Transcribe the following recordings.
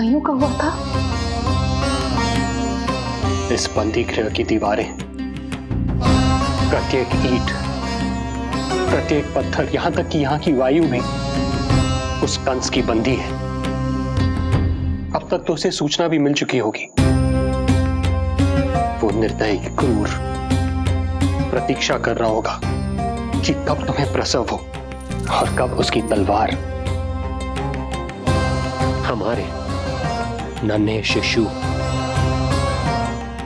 भाइयों का हुआ था? इस बंदी गृह की दीवारें, प्रत्येक ईंट, प्रत्येक पत्थर, यहां तक कि यहां की वायु भी उस कंस की बंदी है। अब तक तो उसे सूचना भी मिल चुकी होगी। वो निर्दयी, क्रूर प्रतीक्षा कर रहा होगा कि कब तुम्हें प्रसव हो और कब उसकी तलवार हमारे नन्हे शिशु,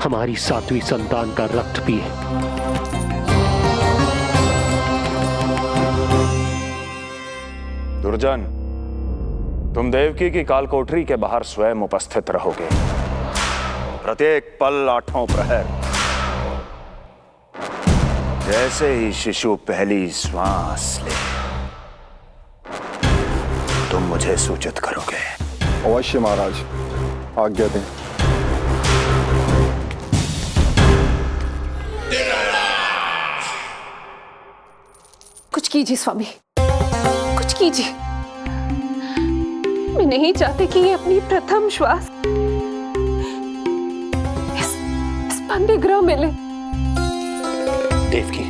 हमारी 7वीं संतान का रक्त पिए। दुर्जन, तुम देवकी की कालकोठरी के बाहर स्वयं उपस्थित रहोगे, प्रत्येक पल 8 प्रहर। जैसे ही शिशु पहली श्वास ले, तुम मुझे सूचित करोगे। अवश्य महाराज, आज्ञा दें। कुछ कीजिए स्वामी, कुछ कीजिए। मैं नहीं चाहती कि ये अपनी प्रथम श्वास इस बंदी गृह में ले। देवकी,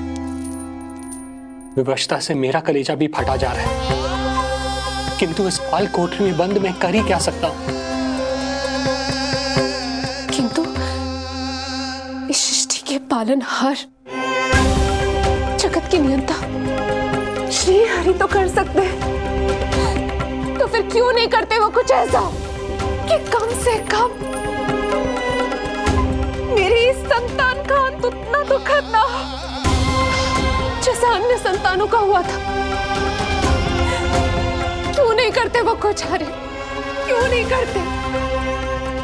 विवशता से मेरा कलेजा भी फटा जा रहा है, किंतु इस काल कोठरी में बंद मैं कर ही क्या सकता हूं? किंतु इस सृष्टि के पालनहार, जगत की नियंता श्री हरि तो कर सकते हैं, तो फिर क्यों नहीं करते वो कुछ ऐसा कि कम से कम मेरी इस संतान का अंत उतना दुखद ना हो जैसा अन्य संतानों का हुआ था। क्यों नहीं करते वो कुछ? हरे क्यों नहीं करते?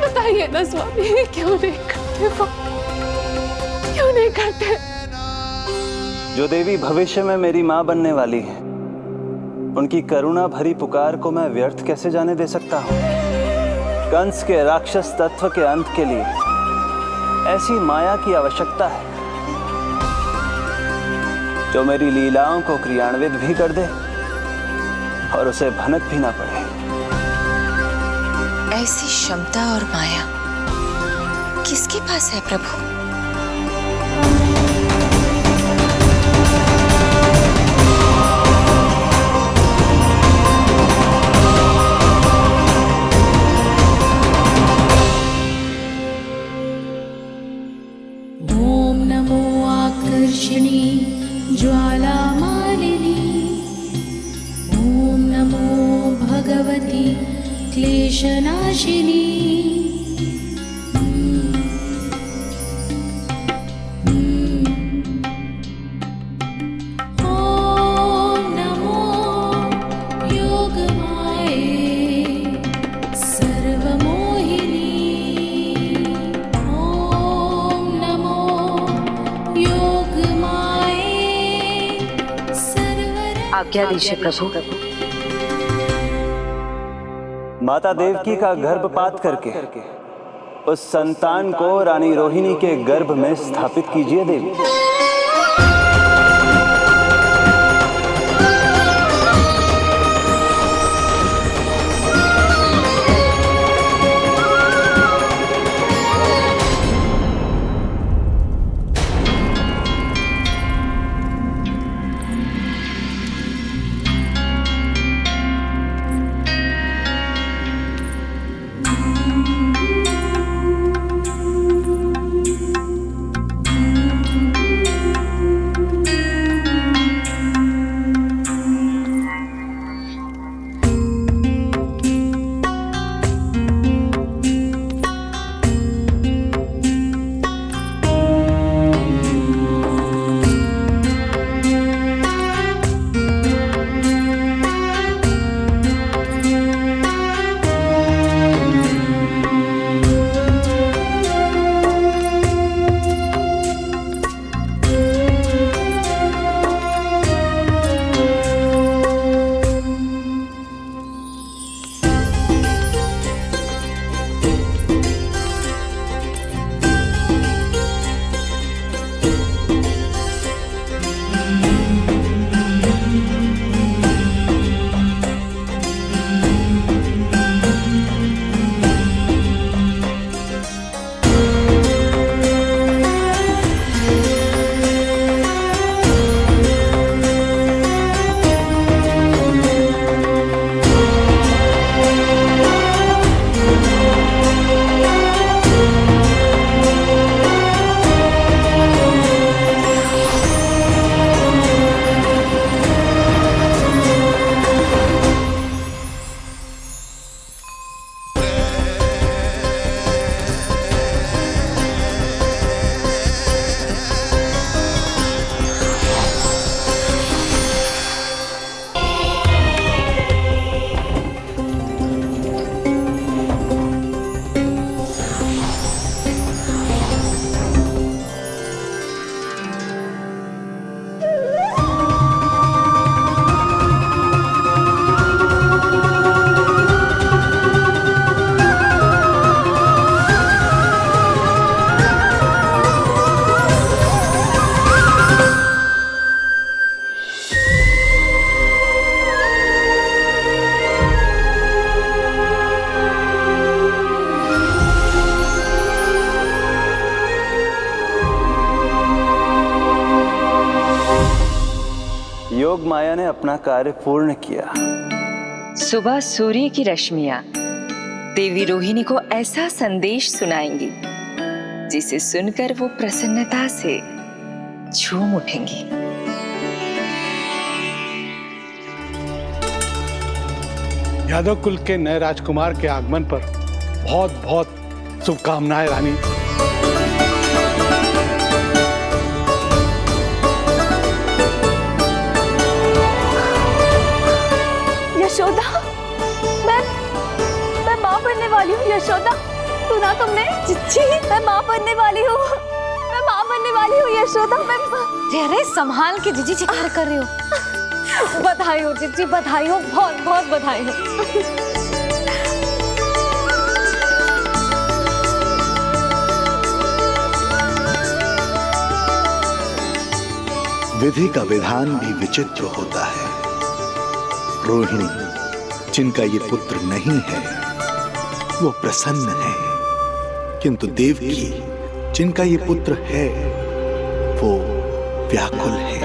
बताइए ना स्वामी, क्यों नहीं करते वो? क्यों नहीं करते? जो देवी भविष्य में मेरी मां बनने वाली है, उनकी करुणा भरी पुकार को मैं व्यर्थ कैसे जाने दे सकता हूं? कंस के राक्षस तत्व के अंत के लिए ऐसी माया की आवश्यकता है जो मेरी लीलाओं को क्रियान्वित भी कर दे और उसे भनक भी ना पड़े। ऐसी क्षमता और माया किसके पास है प्रभु? ओम नमो आकर्षणी ज्वाला मालिनी, ओम नमो भगवती क्लेशनाशिनी। ओम नमो योगमाये सर्वमोहिनी। ओम नमो योगमाये सर्वर। आज्ञा दीजिए प्रभु। माता देवकी का गर्भपात करके उस संतान को रानी रोहिणी के गर्भ में स्थापित कीजिए देवी। माया ने अपना कार्य पूर्ण किया। सुबह सूर्य की रश्मियां देवी रोहिणी को ऐसा संदेश सुनाएंगी जिसे सुनकर वो प्रसन्नता से झूम उठेंगी। यादव कुल के नए राजकुमार के आगमन पर बहुत बहुत शुभकामनाएं रानी। यशोदा, मैं माँ बनने वाली हूँ। यशोदा, सुना तुमने? चिच्ची, मैं माँ बनने वाली हूँ। मैं माँ बनने वाली हूँ यशोदा। अरे संभाल के जीजी चिकार कर रही हो। बधाई हो जीजी, बधाई हो, बहुत बहुत बधाई हो। विधि का विधान भी विचित्र होता है। रोहिणी, जिनका ये पुत्र नहीं है, वो प्रसन्न है, किंतु देवकी, जिनका ये पुत्र है, वो व्याकुल है।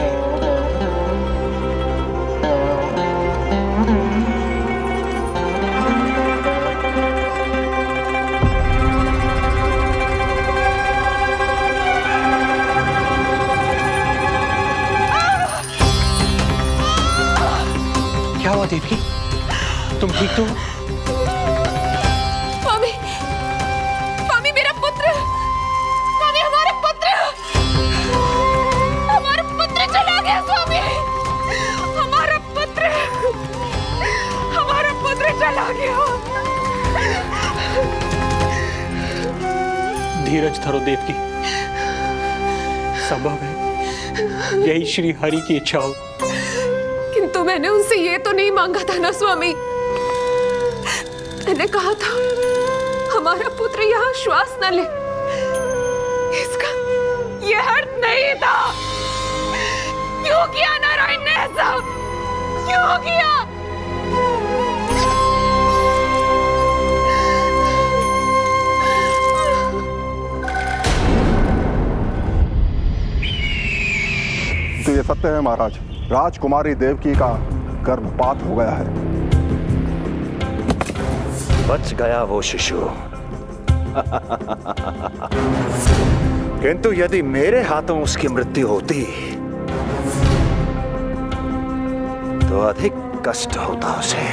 क्या हुआ देवी? तुम ठीक तो? स्वामी, स्वामी मेरा पुत्र, स्वामी हमारा पुत्र चला गया। स्वामी, हमारा पुत्र चला गया। धीरज धरो देवकी, संभव है यही श्री हरि की इच्छा हो। किंतु मैंने उनसे ये तो नहीं मांगा था ना स्वामी। मैंने कहा था हमारा पुत्र यहाँ श्वास न ले। इसका ये अर्थ नहीं था। क्यों किया नारायण ने ऐसा? क्यों किया? तो ये सत्य है महाराज, राजकुमारी देवकी का गर्भपात हो गया है। बच गया वो शिशु। किंतु यदि मेरे हाथों उसकी मृत्यु होती तो अधिक कष्ट होता उसे।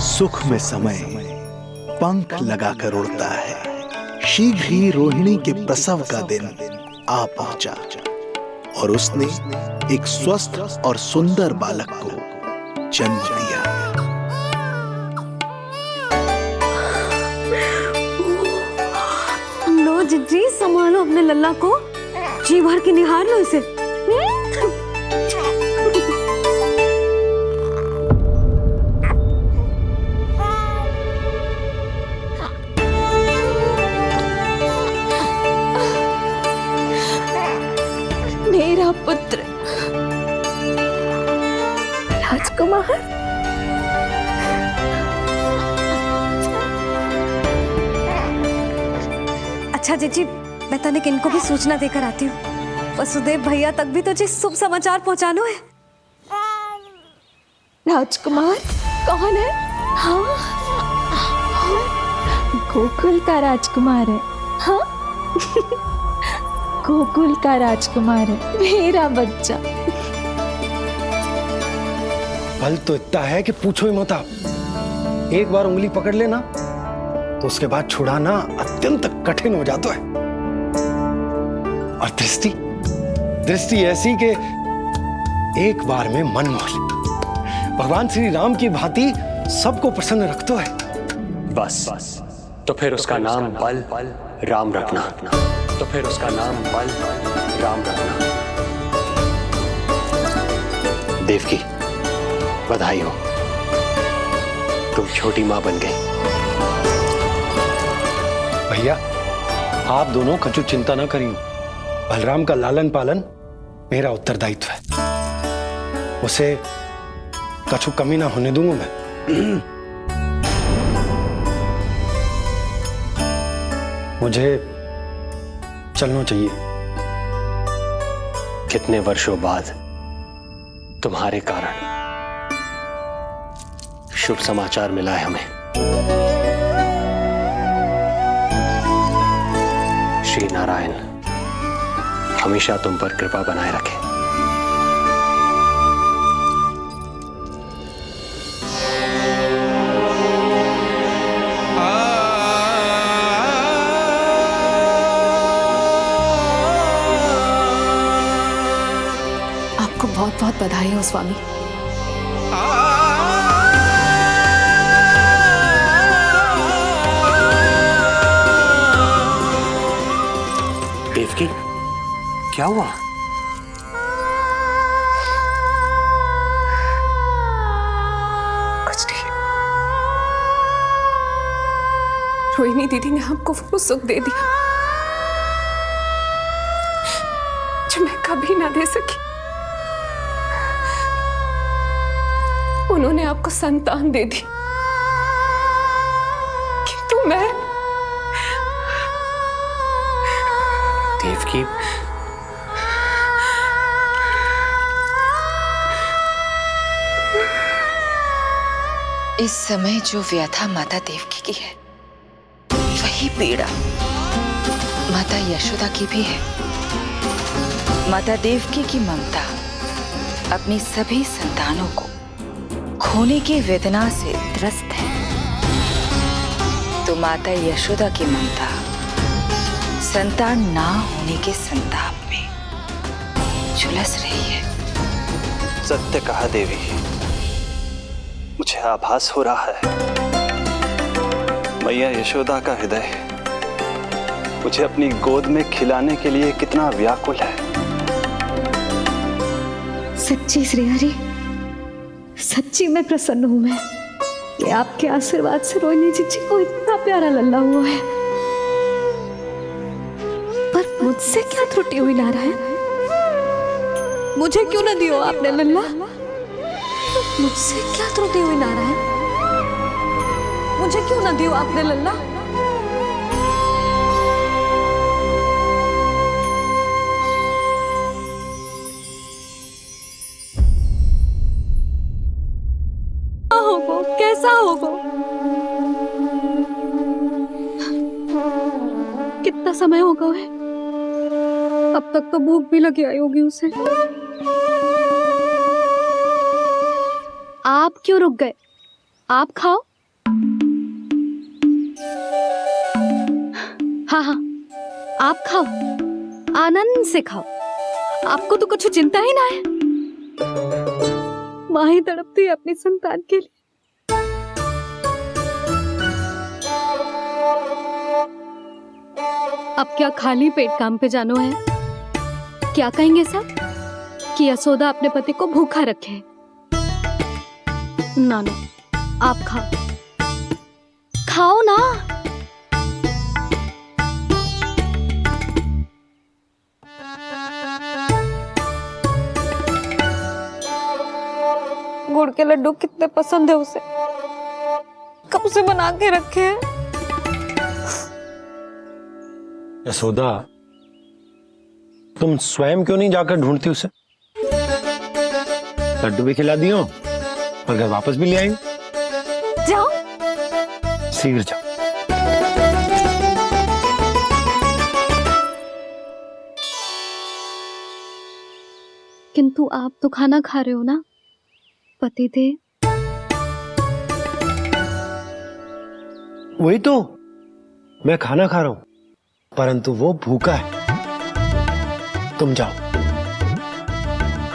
सुख में समय पंख लगाकर उड़ता है। शीघ्र ही रोहिणी के प्रसव का दिन आ पहुंचा और उसने एक स्वस्थ और सुंदर बालक को जन्म दिया। लो जिज्जी, संभालो अपने लल्ला को, जी भर के निहार लो इसे। मेरा पुत्र राजकुमार। अच्छा जीजी, मैं तनिक इनको भी सूचना देकर आती हूँ। वसुदेव भैया तक भी तुझे शुभ समाचार पहुंचाना है। राजकुमार कौन है? हाँ, गोकुल का राजकुमार है। हाँ, गोकुल का राजकुमार है मेरा बच्चा। बल तो इतना है कि पूछो ही मत आप। एक बार उंगली पकड़ लेना तो उसके बाद छुड़ाना अत्यंत कठिन हो जाता है। और दृष्टि ऐसी कि एक बार में मन मोह ले। भगवान श्री राम की भांति सबको प्रसन्न रखतो है। बस तो फिर उसका नाम बल राम रखना। तो फिर उसका नाम बल राम रखना। देवकी, बधाई हो, तुम छोटी मां बन गई। भैया, आप दोनों कछु चिंता न करियो। बलराम का लालन पालन मेरा उत्तरदायित्व है। उसे कछु कमी ना होने दूंगा मैं। मुझे चलना चाहिए। कितने वर्षों बाद तुम्हारे कारण शुभ समाचार मिला है हमें। श्री नारायण हमेशा तुम पर कृपा बनाए रखे। आपको बहुत बहुत बधाई हो स्वामी। देवकी, क्या हुआ? कुछ नहीं। रोहिणी दीदी ने हमको वो सुख दे दिया जो मैं कभी ना दे सकी। उन्होंने आपको संतान दे दी, किंतु मैं देवकी, इस समय जो व्यथा माता देवकी की है वही पीड़ा माता यशोदा की भी है। माता देवकी की ममता अपनी सभी संतानों को खोने की वेदना से त्रस्त है, तो माता यशोदा की ममता संतान ना होने के संताप में झुलस रही है। सत्य कहा देवी, मुझे आभास हो रहा है मैया यशोदा का हृदय मुझे अपनी गोद में खिलाने के लिए कितना व्याकुल है। सच्ची श्रीहरि, सच्ची मैं प्रसन्न हूं मैं कि आपके आशीर्वाद से रोहिणी जी को इतना प्यारा लल्ला हुआ है। पर मुझसे क्या त्रुटि हुई नारायण? मुझे क्यों न दियो आपने लल्ला? मुझसे क्या त्रुटि हुई नारायण? मुझे क्यों न दियो आपने लल्ला? होगो, कैसा होगो? कितना समय होगा है? अब तक तो भूख भी लगी आई होगी उसे। आप क्यों रुक गए? आप खाओ। हाँ हाँ, आप खाओ, आनंद से खाओ। आपको तो कुछ चिंता ही ना है। माँ ही तड़पती है अपनी संतान के लिए। अब क्या खाली पेट काम पे जानो है? क्या कहेंगे सब कि यशोदा अपने पति को भूखा रखे? ना ना, आप खाओ, खाओ ना। गुड़ के लड्डू कितने पसंद है उसे, कब से बना के रखे हैं। यशोदा, तुम स्वयं क्यों नहीं जाकर ढूंढती उसे? लड्डू भी खिला दियो और घर वापस भी ले आई। जाओ, शीघ्र जाओ। किंतु आप तो खाना खा रहे हो ना पतिदेव? वही तो, मैं खाना खा रहा हूं, परंतु वो भूखा है। तुम जाओ।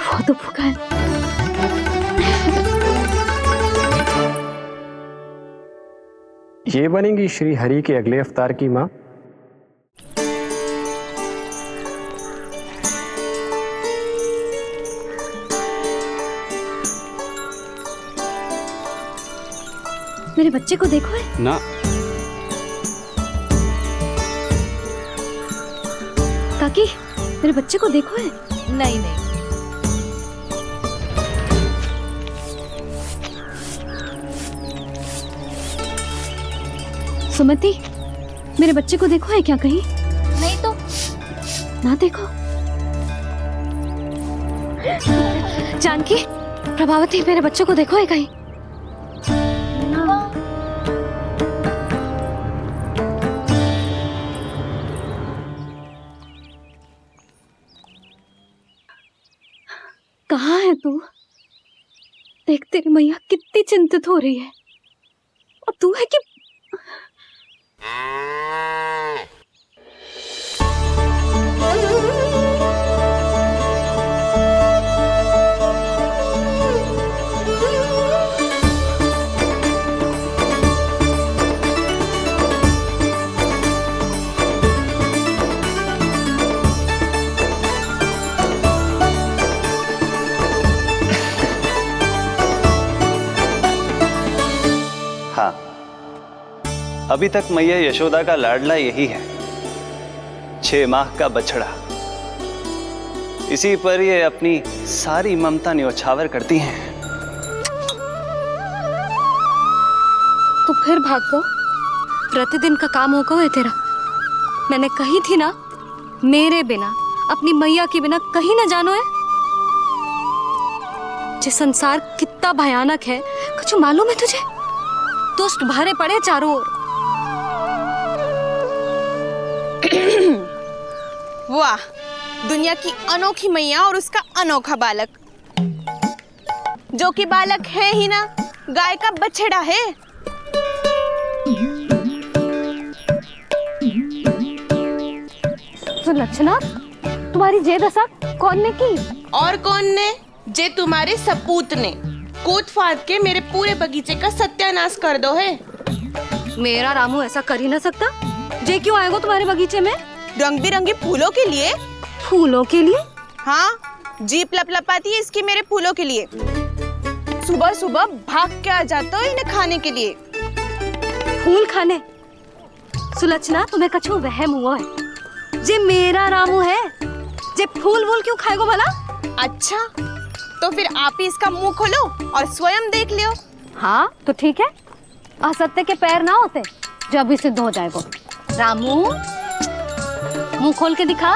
वो तो भूखा है। ये बनेगी श्री हरि के अगले अवतार की माँ। मेरे बच्चे को देखो है ना। काकी, मेरे बच्चे को देखो है। नहीं नहीं, सुमति, मेरे बच्चे को देखो है क्या कहीं? नहीं तो ना देखो। जानकी, प्रभावती, मेरे बच्चों को देखो है कहीं। कहाँ है तू? देख तेरी मैया कितनी चिंतित हो रही है, और तू है कि हाँ, अभी तक मैया यशोदा का लाडला यही है, 6 माह का बछड़ा। इसी पर ये अपनी सारी ममता न्योछावर करती हैं। तू फिर भाग गो। प्रतिदिन का काम होगा है तेरा। मैंने कही थी ना, मेरे बिना, अपनी मैया के बिना कहीं ना जानो है। ये संसार कितना भयानक है, कुछ मालूम है तुझे? दुष्ट भरे पड़े चारों ओर। वाह, दुनिया की अनोखी मैया और उसका अनोखा बालक, जो कि बालक है ही ना, गाय का बछड़ा है। सुलक्षणा, तुम्हारी जे दशा कौन ने की? और कौन ने? जे तुम्हारे सपूत ने कूद फाद के मेरे पूरे बगीचे का सत्यानाश कर दो है। मेरा रामू ऐसा कर ही ना सकता। जे क्यों आएगा तुम्हारे बगीचे में? रंग बिरंगे फूलों के लिए। फूलों के लिए? हाँ, जीप लपलपाती है इसकी मेरे फूलों के लिए। सुबह सुबह भाग के आ जाता हो इन्हें खाने के लिए। फूल खाने? सुलक्षणा, तुम्हें कछु वहम हुआ है। जे मेरा रामू है, जे फूल वूल क्यों खाएगो भला? अच्छा, तो फिर आप ही इसका मुंह खोलो और स्वयं देख लियो। हाँ तो ठीक है, असत्य के पैर ना होते जो अभी सिद्ध हो जाएगा। रामू, मुंह खोल के दिखा।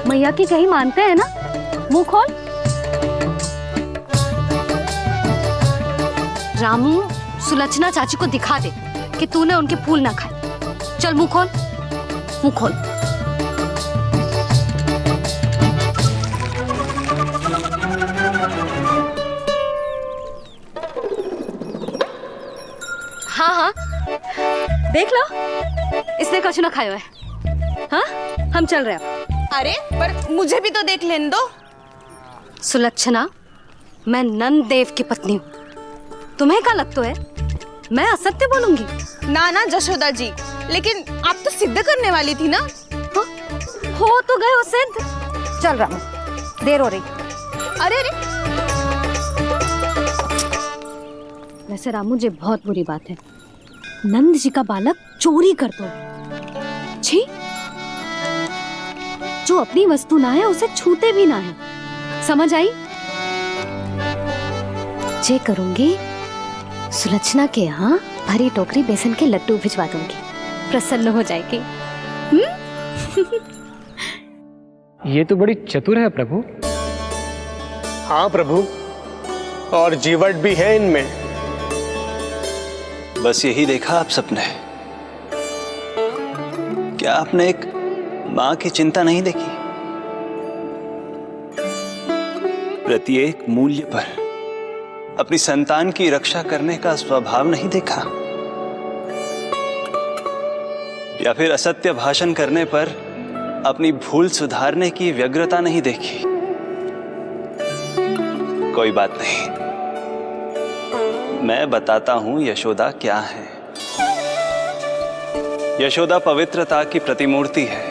मैया की कहीं मानते हैं ना, मुंह खोल। रामू, सुलक्षणा चाची को दिखा दे कि तूने उनके फूल ना खाए। चल मुंह खोल, मुंह खोल। हाँ हाँ, देख लो, इसने कुछ ना खाया है। हाँ, हम चल रहे हैं। अरे पर मुझे भी तो देख लेने दो। सुलक्षणा, मैं नंद देव की पत्नी हूँ। तुम्हें क्या लगता है मैं असत्य बोलूंगी? ना ना जशोदा जी, लेकिन आप तो सिद्ध करने वाली थी ना। हो तो गए हो सिद्ध। चल रामू, देर हो रही। अरे अरे, वैसे रामू, ये बहुत बुरी बात है। नंद जी का बालक चोरी कर दो। छी, जो अपनी वस्तु ना है उसे छूते भी ना है। समझ आई? जे करूंगी, सुलक्षणा के यहाँ भरी टोकरी बेसन के लड्डू भिजवा दूंगी, प्रसन्न हो जाएगी। ये तो बड़ी चतुर है प्रभु। हाँ प्रभु, और जीवट भी है इनमें। बस यही देखा आप सबने? क्या आपने एक मां की चिंता नहीं देखी? प्रत्येक मूल्य पर अपनी संतान की रक्षा करने का स्वभाव नहीं देखा? या फिर असत्य भाषण करने पर अपनी भूल सुधारने की व्यग्रता नहीं देखी? कोई बात नहीं, मैं बताता हूं यशोदा क्या है। यशोदा पवित्रता की प्रतिमूर्ति है,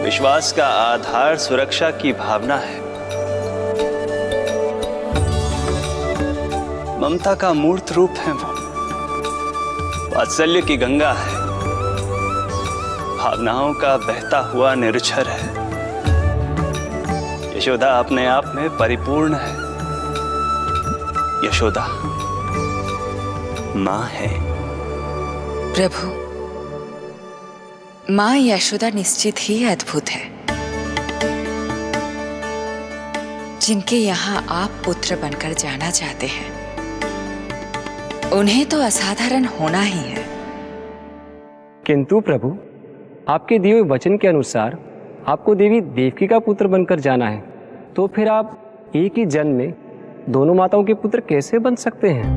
विश्वास का आधार सुरक्षा की भावना है, ममता का मूर्त रूप है वो, वात्सल्य की गंगा है, भावनाओं का बहता हुआ निर्झर है। यशोदा अपने आप में परिपूर्ण है। यशोदा मां है। प्रभु, मां यशोदा निश्चित ही अद्भुत है। जिनके यहाँ आप पुत्र बनकर जाना चाहते हैं, उन्हें तो असाधारण होना ही है। किंतु प्रभु, आपके दिए हुए वचन के अनुसार आपको देवी देवकी का पुत्र बनकर जाना है, तो फिर आप एक ही जन्म में दोनों माताओं के पुत्र कैसे बन सकते हैं?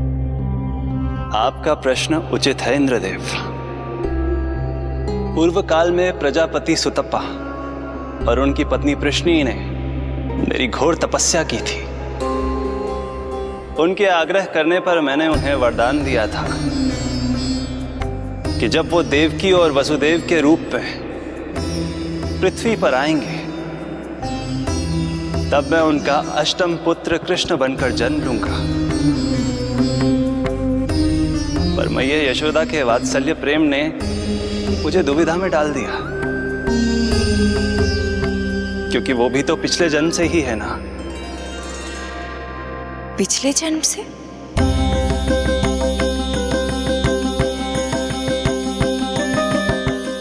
आपका प्रश्न उचित है इंद्रदेव। पूर्व काल में प्रजापति सुतप्पा और उनकी पत्नी प्रश्नी ने मेरी घोर तपस्या की थी। उनके आग्रह करने पर मैंने उन्हें वरदान दिया था कि जब वो देवकी और वसुदेव के रूप में पृथ्वी पर आएंगे, तब मैं उनका अष्टम पुत्र कृष्ण बनकर जन्म लूंगा। पर मैया यशोदा के वात्सल्य प्रेम ने मुझे दुविधा में डाल दिया, क्योंकि वो भी तो पिछले जन्म से ही है ना। पिछले जन्म से?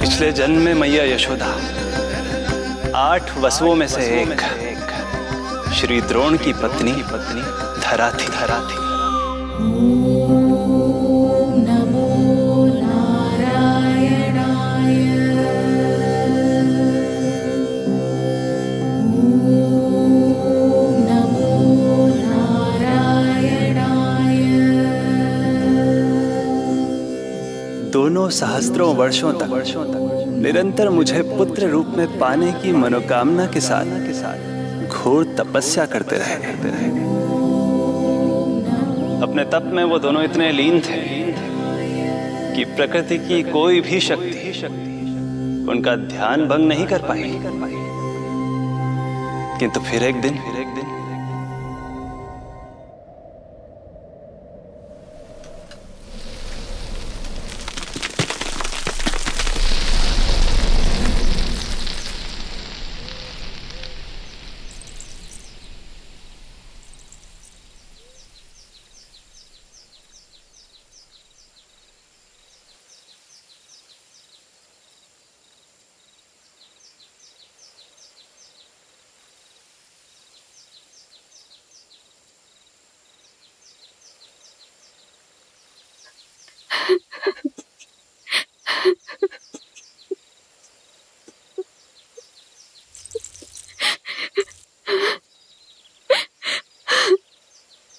पिछले जन्म में मैया यशोदा 8 वसुओं में से एक श्री द्रोण की पत्नी धरा थी। ॐ नमो नारायणाय। ॐ नमो नारायणाय। दोनों सहस्त्रों वर्षों तक निरंतर मुझे पुत्र रूप में पाने की मनोकामना के साथ घोर तपस्या करते रहे। अपने तप में वो दोनों इतने लीन थे कि प्रकृति की कोई भी शक्ति उनका ध्यान भंग नहीं कर पाई। किंतु फिर एक दिन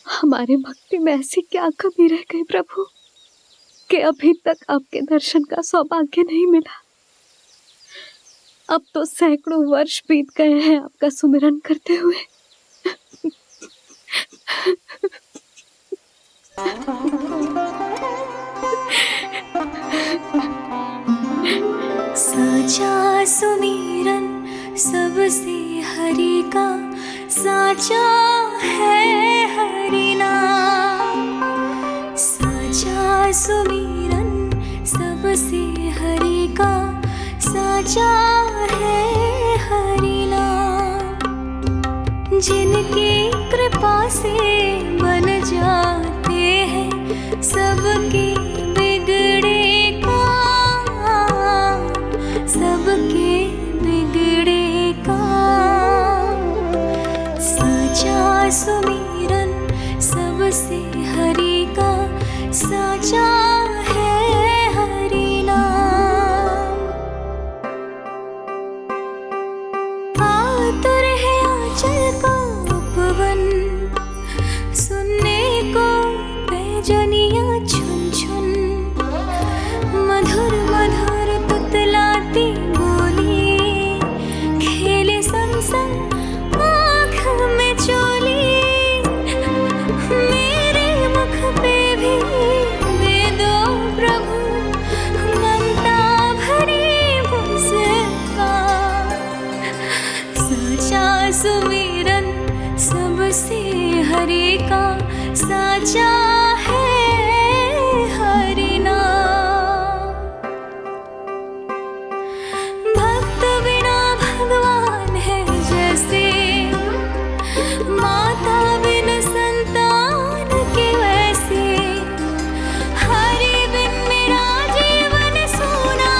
हमारे भक्ति में ऐसी क्या कमी रह गई प्रभु कि अभी तक आपके दर्शन का सौभाग्य नहीं मिला। अब तो सैकड़ों वर्ष बीत गए हैं आपका सुमिरन करते हुए। साचा सुमिरन सबसे हरि का, साचा है हरि नाम। साचा सुमिरन सबसे हरि का, साचा है हरि नाम। जिनकी कृपा से बन जाते हैं सबके बिगड़े काम, सबके बिगड़े काम। साचा सुमिरन सबसे हरि का, साचा है हरि नाम। आतुर है आंचल का उपवन, सुनने को पैजनियां छुन छुन। मधुर मधुर तुतलाती बोली, खेले संग संग आँख में चोली। मेरे मुख पे भी दे दो प्रभु ममता भरी मुस्कान। साचा सुमिरन सबसे हरि का, साचा है हरि नाम। भक्त बिना भगवान है जैसे, माता बिन संतान के वैसे। हरि बिन मेरा जीवन सूना,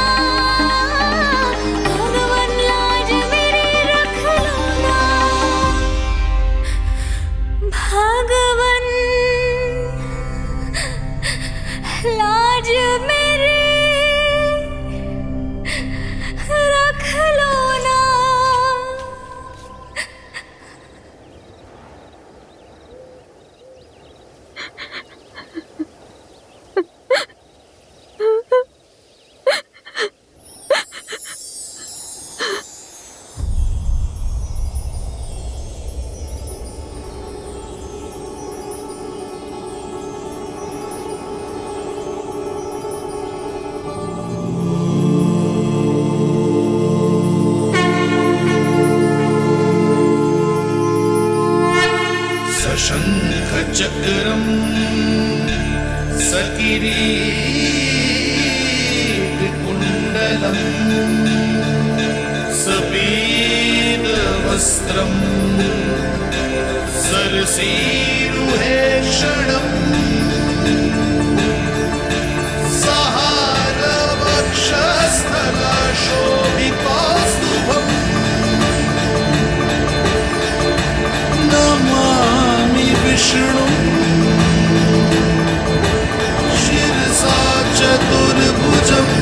भगवान लाज मेरी रख लो ना। सशङ्खचक्रम् सकिरीटकुण्डलम् सपीतवस्त्रम् सरसीरुहेक्षणम् सहारवक्षस्थलशोभितौस्तुभम् नमामि विष्णुं शिरसा चतुर्भुजम्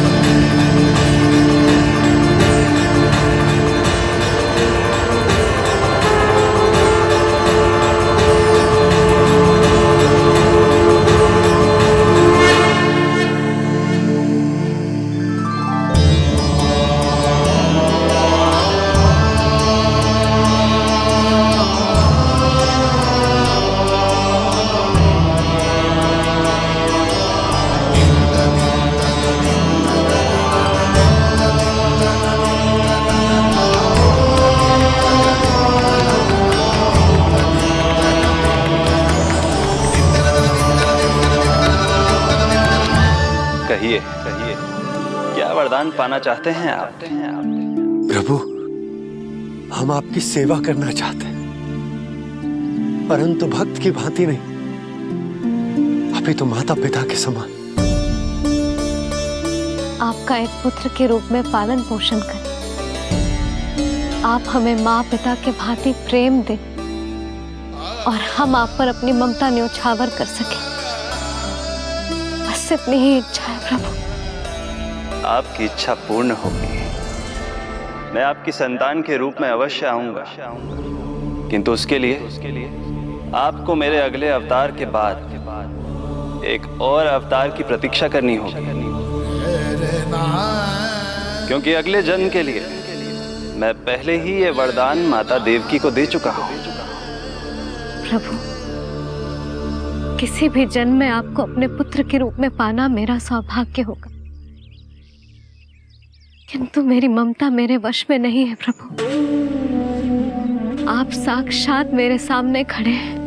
कहिए कहिए, क्या वरदान पाना चाहते हैं आप? प्रभु, हम आपकी सेवा करना चाहते हैं, परंतु भक्त की भांति नहीं, अभी तो माता पिता के समान। आपका एक पुत्र के रूप में पालन पोषण करें। आप हमें माँ पिता के भांति प्रेम दें और हम आप पर अपनी ममता न्योछावर कर सकें। बस इतनी ही इच्छा है प्रभु। आपकी इच्छा पूर्ण होगी। मैं आपकी संतान के रूप में अवश्य आऊंगा, किंतु उसके लिए आपको मेरे अगले अवतार के बाद एक और अवतार की प्रतीक्षा करनी होगी, क्योंकि अगले जन्म के लिए मैं पहले ही ये वरदान माता देवकी को दे चुका हूं। प्रभु, किसी भी जन्म में आपको अपने पुत्र के रूप में पाना मेरा सौभाग्य होगा, किंतु मेरी ममता मेरे वश में नहीं है प्रभु। आप साक्षात मेरे सामने खड़े हैं,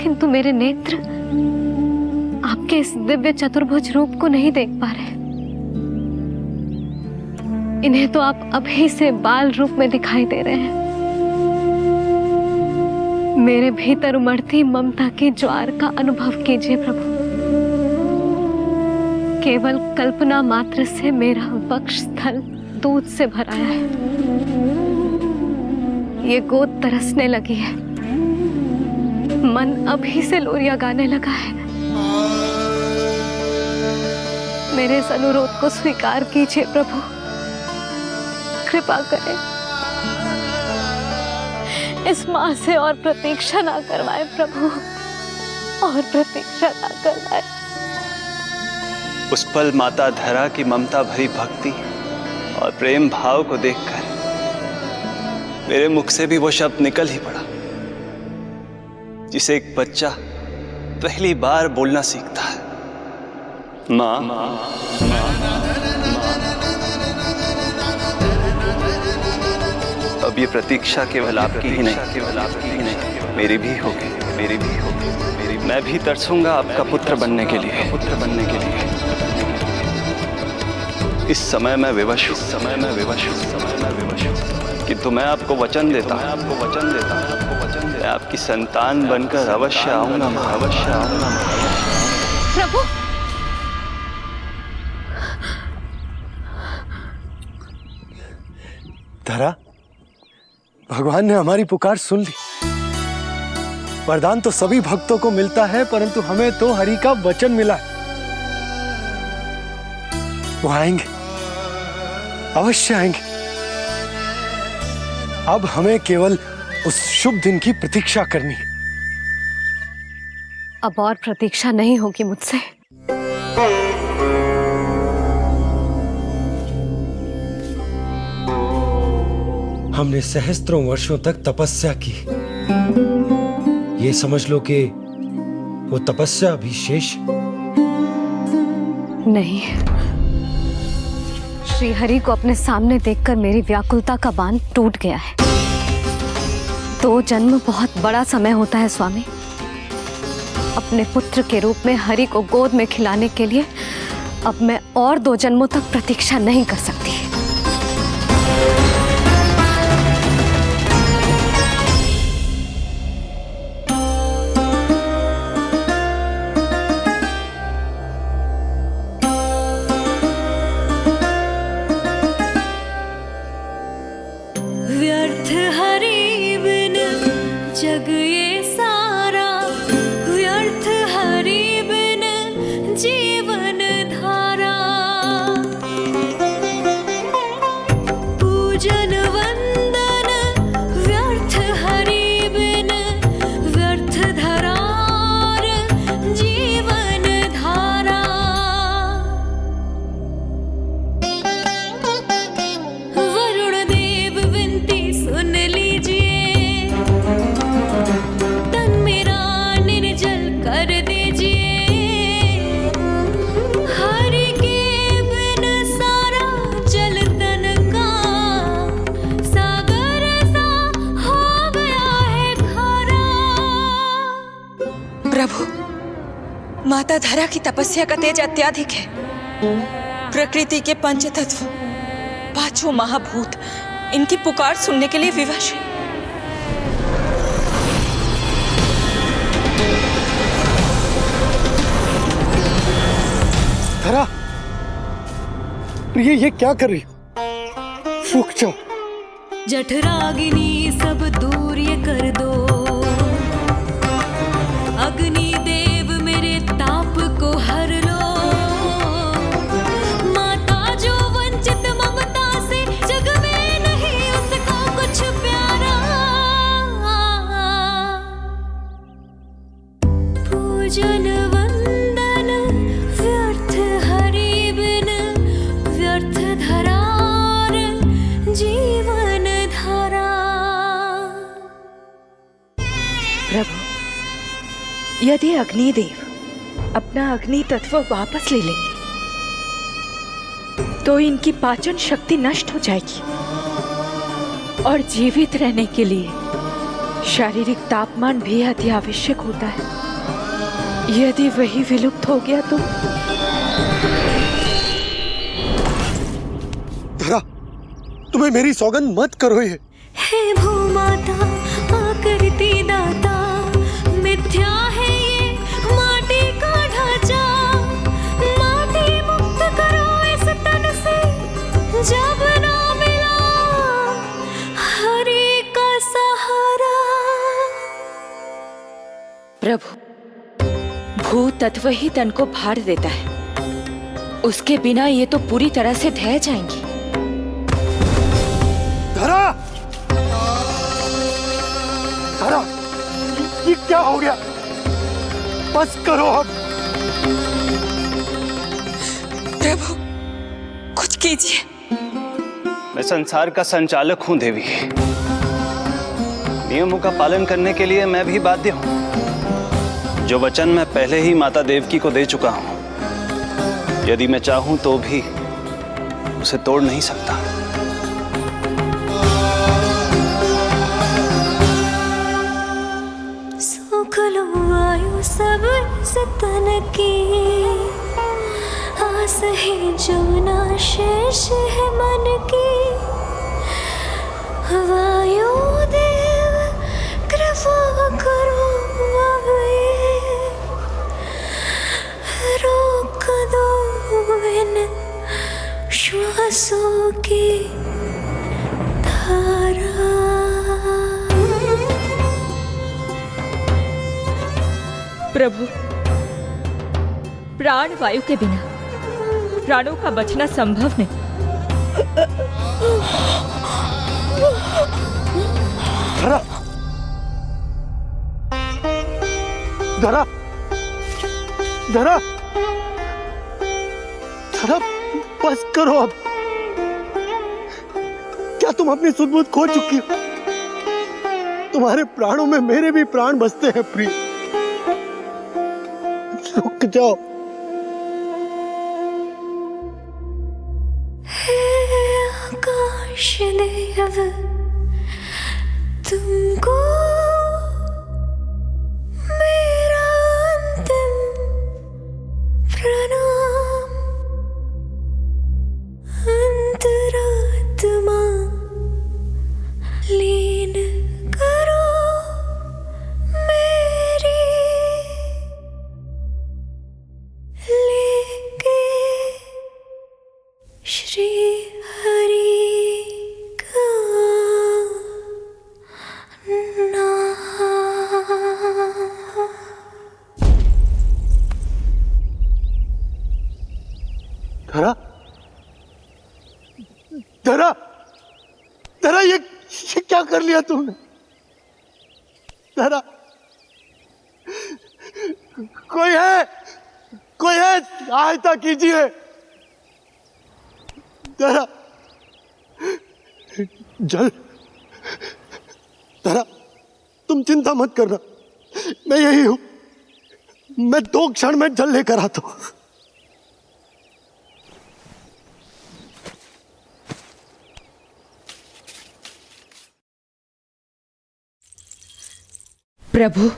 किंतु मेरे नेत्र आपके इस दिव्य चतुर्भुज रूप को नहीं देख पा रहे। इन्हें तो आप अभी से बाल रूप में दिखाई दे रहे हैं। मेरे भीतर उमड़ती ममता की ज्वार का अनुभव कीजिए प्रभु। केवल कल्पना मात्र से मेरा वक्ष स्थल दूध से भराया है। ये गोद तरसने लगी है, मन अभी से लोरिया गाने लगा है। मेरे इस अनुरोध को स्वीकार कीजिए प्रभु, कृपा करें। इस माँ से और प्रतीक्षा ना करवाए प्रभु, और प्रतीक्षा ना करवाए। उस पल माता धरा की ममता भरी भक्ति और प्रेम भाव को देखकर मेरे मुख से भी वो शब्द निकल ही पड़ा जिसे एक बच्चा पहली बार बोलना सीखता है, माँ। अब ये प्रतीक्षा केवल आपकी ही नहीं, मेरी भी होगी, मेरी भी होगी। मैं भी तरसूंगा आपका पुत्र बनने के लिए, इस समय मैं विवश हूँ, किंतु मैं आपको वचन देता हूँ, मैं आपकी संतान बनकर अवश्य आऊंगा, अवश्य आऊंगा। प्रभु, धरा, भगवान ने हमारी पुकार सुन ली। वरदान तो सभी भक्तों को मिलता है, परंतु हमें तो हरि का वचन मिला है। वो आएंगे, अवश्य आएंगे। अब हमें केवल उस शुभ दिन की प्रतीक्षा करनी है। अब और प्रतीक्षा नहीं होगी मुझसे। हमने सहस्त्रों वर्षों तक तपस्या की, ये समझ लो कि वो तपस्या अभी शेष नहीं। श्री हरि को अपने सामने देखकर मेरी व्याकुलता का बांध टूट गया है। 2 जन्म बहुत बड़ा समय होता है स्वामी। अपने पुत्र के रूप में हरि को गोद में खिलाने के लिए अब मैं और 2 जन्मों तक प्रतीक्षा नहीं कर सकती। व्यर्थ हरि बिन जग ये सारा, व्यर्थ हरि बिन जीवन धारा। पूजन वंदन व्यर्थ हरि बिन, व्यर्थ धरार जीवन धारा। वरुण देव विनती सुन लीजिए, तन मेरा निर्जल कर दीजिए। हरि के बिन सारा जल तन का सागर सा हो गया है खारा। प्रभु, माता धरा की तपस्या का तेज अत्याधिक है। प्रकृति के पंचतत्व, 5 महाभूत इनकी पुकार सुनने के लिए विवश है। धरा, ये क्या कर रही हो? रुक जाओ। जठराग्नि सब दूर ये कर दो, अग्नि देव मेरे ताप को हर लो। माता जो वंचित ममता से, जग में नहीं उसका कुछ प्यारा। पूजन वंदन व्यर्थ हरि बिन, व्यर्थ धरार जीवन धारा। प्रभु, यदि अग्निदेव अपना अग्नि तत्व वापस ले लेंगे तो इनकी पाचन शक्ति नष्ट हो जाएगी और जीवित रहने के लिए शारीरिक तापमान भी अति आवश्यक होता है। यदि वही विलुप्त हो गया तो धरा, तुम्हें मेरी सौगंध मत करो ये। हे भूमाता आकृति दाता, मिथ्या है ये माटी का ढांचा। माटी मुक्त करो इस तन से, जब ना मिला हरि का सहारा। प्रभु, भू तत्व ही तन को भार देता है, उसके बिना ये तो पूरी तरह से ढह जाएंगी। धरा, धरा, ये क्या हो गया? बस करो अब। प्रभु, कुछ कीजिए। मैं संसार का संचालक हूं देवी। नियमों का पालन करने के लिए मैं भी बाध्य हूं। जो वचन मैं पहले ही माता देवकी को दे चुका हूं, यदि मैं चाहूं तो भी उसे तोड़ नहीं सकता। सुख लो आयु सब इस तन की, आस है जो ना शेष है मन की। वायु देव कृपा करो अब ये, रोक दो इन श्वासों की धारा। प्रभु, प्राण वायु के बिना प्राणों का बचना संभव नहीं। धरा, धरा, धरा, धरा, बस करो अब। क्या तुम अपनी सुध-बुध खो चुकी हो? तुम्हारे प्राणों में मेरे भी प्राण बसते हैं प्रिय। रुक जाओ। हे आकाश देव, तुमको कर लिया तुमने? जरा कोई है सहायता कीजिए जरा। जल जरा, तुम चिंता मत करना, मैं यही हूं। मैं 2 क्षण में जल लेकर आता हूं। प्रभु,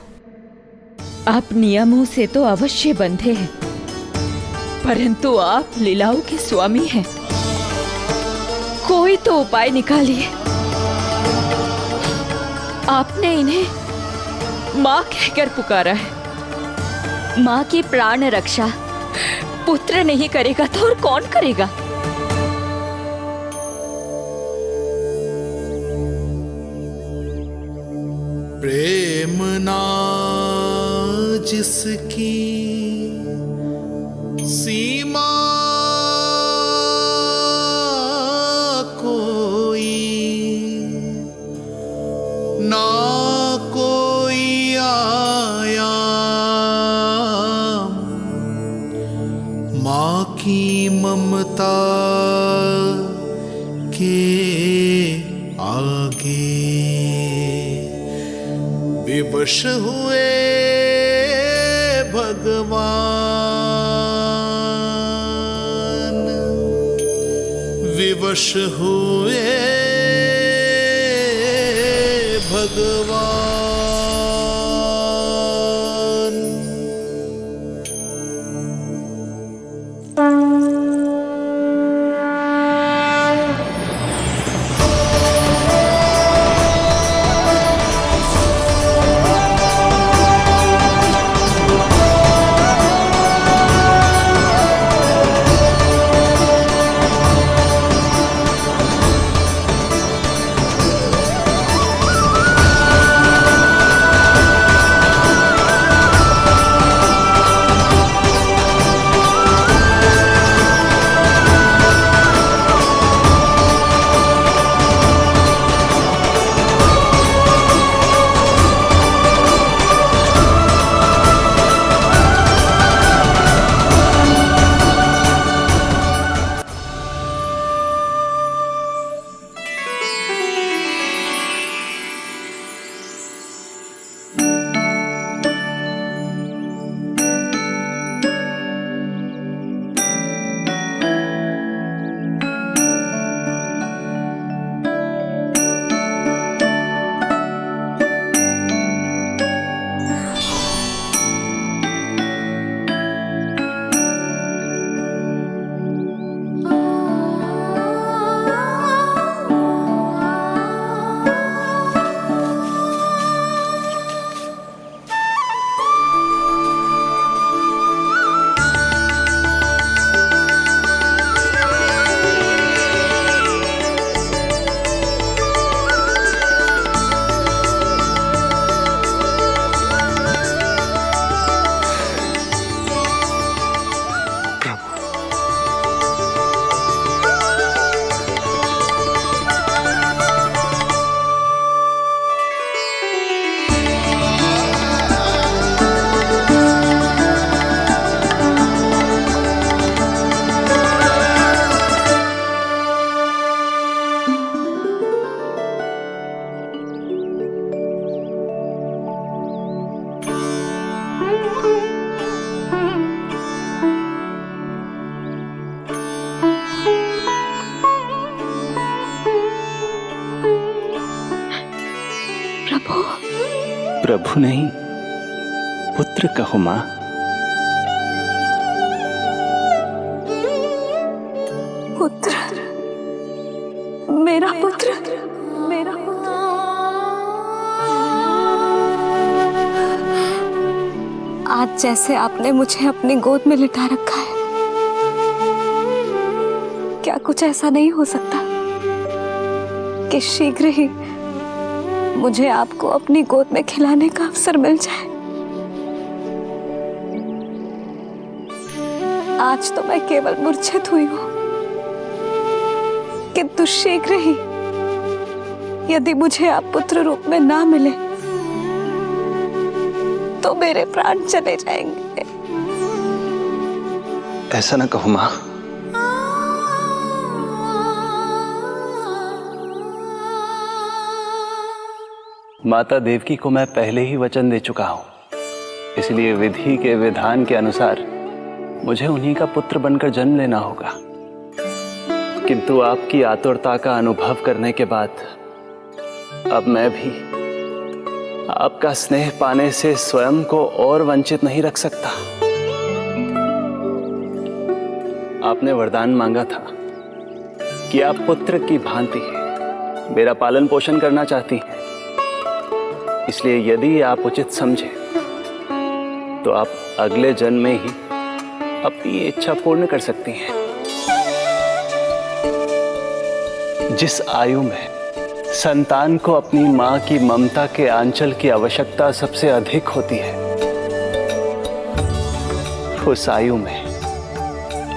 आप नियमों से तो अवश्य बंधे हैं, परंतु आप लीलाओं के स्वामी हैं। कोई तो उपाय निकालिए। आपने इन्हें मां कहकर पुकारा है। माँ की प्राण रक्षा पुत्र नहीं करेगा तो और कौन करेगा? प्रेम ना जिसकी सीमा कोई, ना कोई आया माँ की ममता के आगे। विवश हुए भगवान, विवश हुए भगवान। प्रभु नहीं, पुत्र कहो मां। पुत्र, मेरा पुत्र, मेरा पुत्र। आज जैसे आपने मुझे अपनी गोद में लिटा रखा है, क्या कुछ ऐसा नहीं हो सकता कि शीघ्र ही मुझे आपको अपनी गोद में खिलाने का अवसर मिल जाए? आज तो मैं केवल मूर्छित हुई हूं, किंतु शीघ्र ही यदि मुझे आप पुत्र रूप में ना मिले तो मेरे प्राण चले जाएंगे। ऐसा ना कहो मां। माता देवकी को मैं पहले ही वचन दे चुका हूं, इसलिए विधि के विधान के अनुसार मुझे उन्हीं का पुत्र बनकर जन्म लेना होगा। किंतु आपकी आतुरता का अनुभव करने के बाद अब मैं भी आपका स्नेह पाने से स्वयं को और वंचित नहीं रख सकता। आपने वरदान मांगा था कि आप पुत्र की भांति मेरा पालन पोषण करना चाहती हैं, इसलिए यदि आप उचित समझे तो आप अगले जन्म में ही अपनी इच्छा पूर्ण कर सकती हैं। जिस आयु में संतान को अपनी मां की ममता के आंचल की आवश्यकता सबसे अधिक होती है, उस आयु में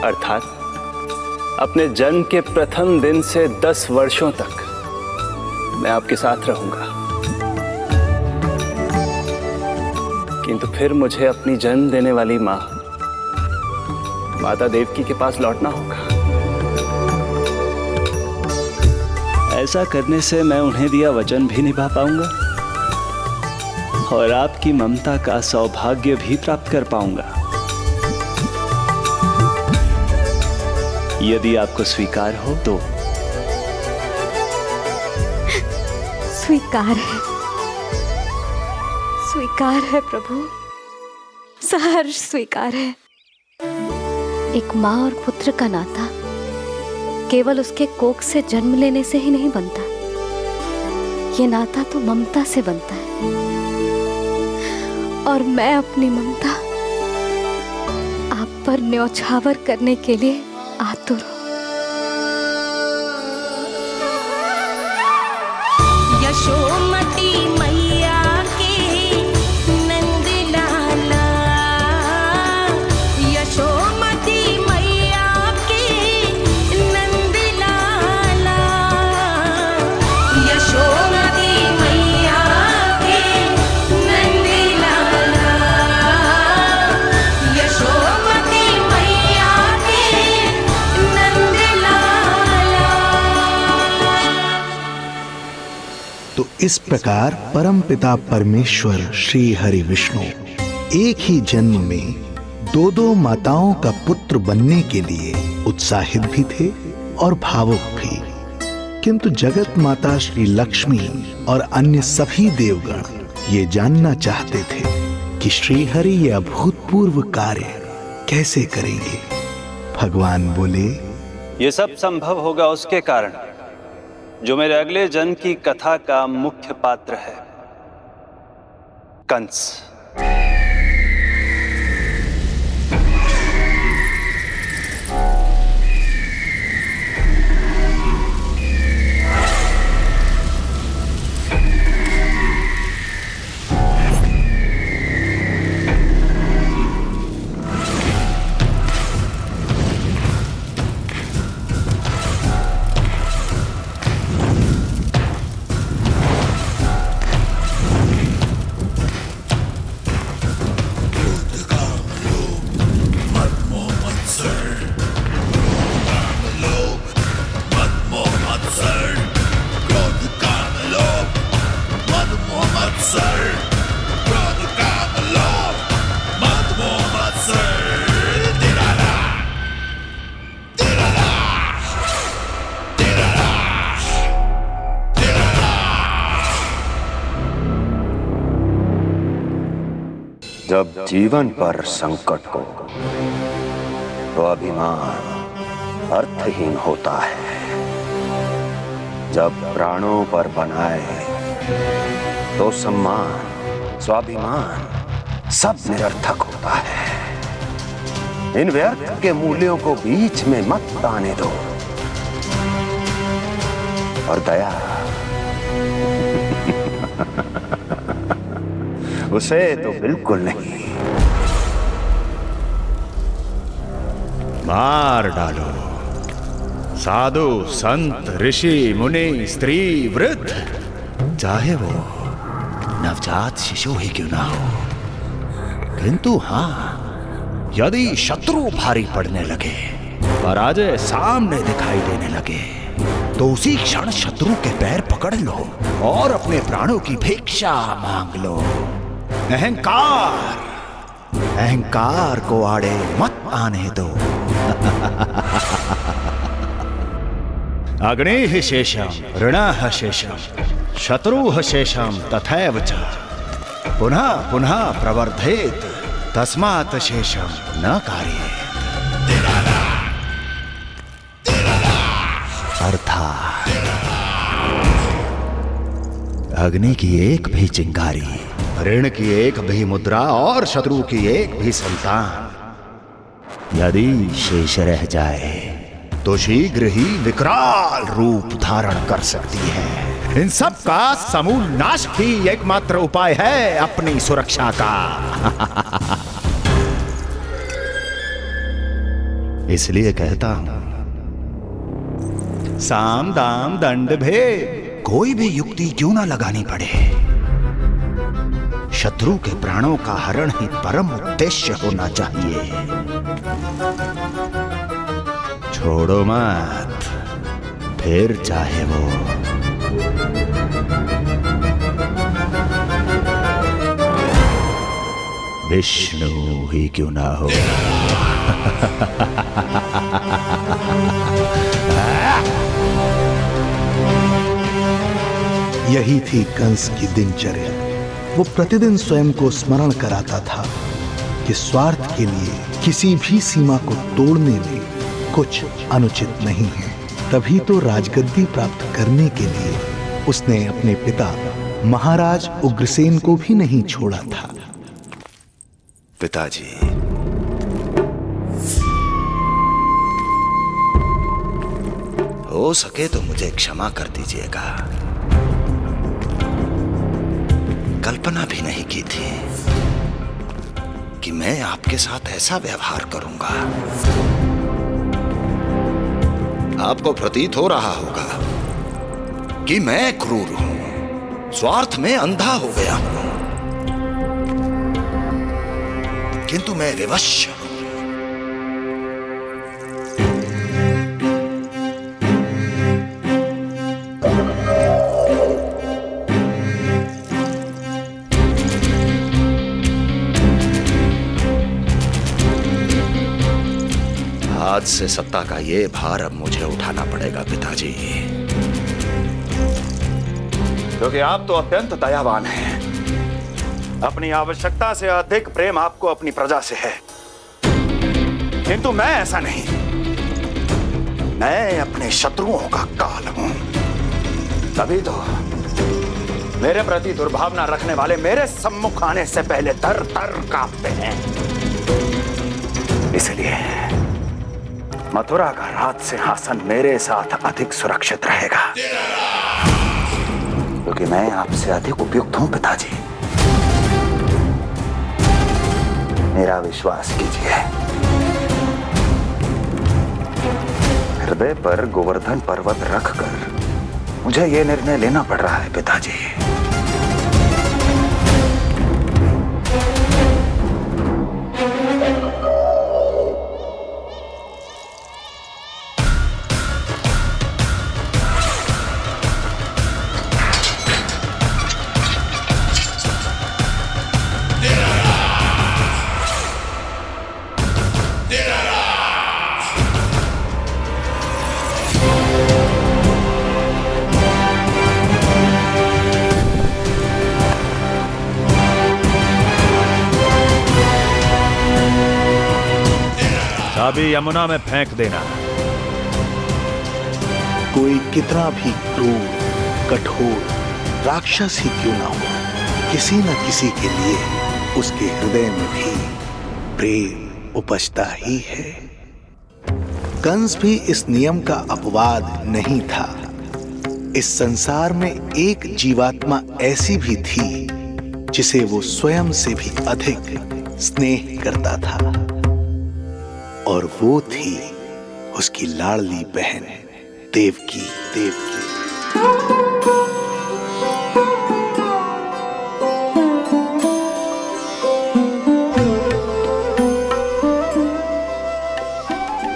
अर्थात अपने जन्म के प्रथम दिन से 10 वर्षों तक मैं आपके साथ रहूंगा। किंतु फिर मुझे अपनी जन्म देने वाली मां माता देवकी के पास लौटना होगा। ऐसा करने से मैं उन्हें दिया वचन भी निभा पाऊंगा और आपकी ममता का सौभाग्य भी प्राप्त कर पाऊंगा। यदि आपको स्वीकार हो तो। स्वीकार है, स्वीकार है प्रभु, सहर्ष स्वीकार है। एक माँ और पुत्र का नाता केवल उसके कोख से जन्म लेने से ही नहीं बनता, ये नाता तो ममता से बनता है। और मैं अपनी ममता आप पर न्यौछावर करने के लिए आतुर हूं। यशोमती मैया के नंद लाला, यशोमती मैया के नंद लाला, यशोमती मैया के नंद लाला, यशोमती मैया के नंद लाला। तो इस प्रकार परमपिता परमेश्वर श्री हरि विष्णु एक ही जन्म में दो माताओं का पुत्र बनने के लिए उत्साहित भी थे और भावुक भी। किंतु जगत माता श्री लक्ष्मी और अन्य सभी देवगण ये जानना चाहते थे कि श्री हरि ये अभूतपूर्व कार्य कैसे करेंगे। भगवान बोले, ये सब संभव होगा उसके कारण जो मेरे अगले जन्म की कथा का मुख्य पात्र है, कंस। जब जीवन पर संकट हो तो अभिमान अर्थहीन होता है, जब प्राणों पर बनाए तो सम्मान स्वाभिमान सब निरर्थक होता है। इन व्यर्थ के मूल्यों को बीच में मत आने दो। और दया उसे तो बिल्कुल नहीं। मार डालो साधु संत ऋषि मुनि स्त्री वृद्ध चाहे वो नवजात शिशु ही क्यों ना हो। किंतु हाँ, यदि शत्रु भारी पड़ने लगे, पराजय सामने दिखाई देने लगे, तो उसी क्षण शत्रु के पैर पकड़ लो और अपने प्राणों की भिक्षा मांग लो। अहंकार को आड़े मत आने दो। अग्निः शेषम ऋणः शेषम शत्रुः शेषम तथैव च पुनः पुनः प्रवर्धेत तस्मात् शेषम न कार्येत। अर्थात अग्नि की एक भी चिंगारी, ऋण की एक भी मुद्रा और शत्रु की एक भी संतान यदि शेष रह जाए तो शीघ्र ही विकराल रूप धारण कर सकती है। इन सब का समूल नाश ही एकमात्र उपाय है अपनी सुरक्षा का। इसलिए कहता हूं, साम दाम दंड भेद कोई भी युक्ति क्यों ना लगानी पड़े, शत्रु के प्राणों का हरण ही परम उद्देश्य होना चाहिए। छोड़ो मत, फिर चाहे वो विष्णु ही क्यों ना हो। यही थी कंस की दिनचर्या। वो प्रतिदिन स्वयं को स्मरण कराता था कि स्वार्थ के लिए किसी भी सीमा को तोड़ने में कुछ अनुचित नहीं है। तभी तो राजगद्दी प्राप्त करने के लिए उसने अपने पिता महाराज उग्रसेन को भी नहीं छोड़ा था। पिताजी, हो सके तो मुझे क्षमा कर दीजिएगा। कल्पना भी नहीं की थी कि मैं आपके साथ ऐसा व्यवहार करूंगा। आपको प्रतीत हो रहा होगा कि मैं क्रूर हूं, स्वार्थ में अंधा हो गया हूं, किंतु मैं विवश हूं। आज से सत्ता का ये भार अब मुझे उठाना पड़ेगा पिताजी, क्योंकि आप तो अत्यंत दयावान हैं। अपनी आवश्यकता से अधिक प्रेम आपको अपनी प्रजा से है, किंतु मैं ऐसा नहीं। मैं अपने शत्रुओं का काल हूं, तभी तो मेरे प्रति दुर्भावना रखने वाले मेरे सम्मुख आने से पहले दर दर कांपते हैं। इसलिए मथुरा का राज सिंहासन मेरे साथ अधिक सुरक्षित रहेगा, क्योंकि मैं आपसे अधिक उपयुक्त हूं पिताजी। मेरा विश्वास कीजिए। हृदय पर गोवर्धन पर्वत रखकर मुझे यह निर्णय लेना पड़ रहा है पिताजी। चाबी यमुना में फेंक देना। कोई कितना भी क्रूर, कठोर राक्षस ही क्यों ना हो, किसी न किसी के लिए उसके हृदय में भी प्रेम उपजता ही है। कंस भी इस नियम का अपवाद नहीं था। इस संसार में एक जीवात्मा ऐसी भी थी जिसे वो स्वयं से भी अधिक स्नेह करता था, और वो थी उसकी लाडली बहन देवकी।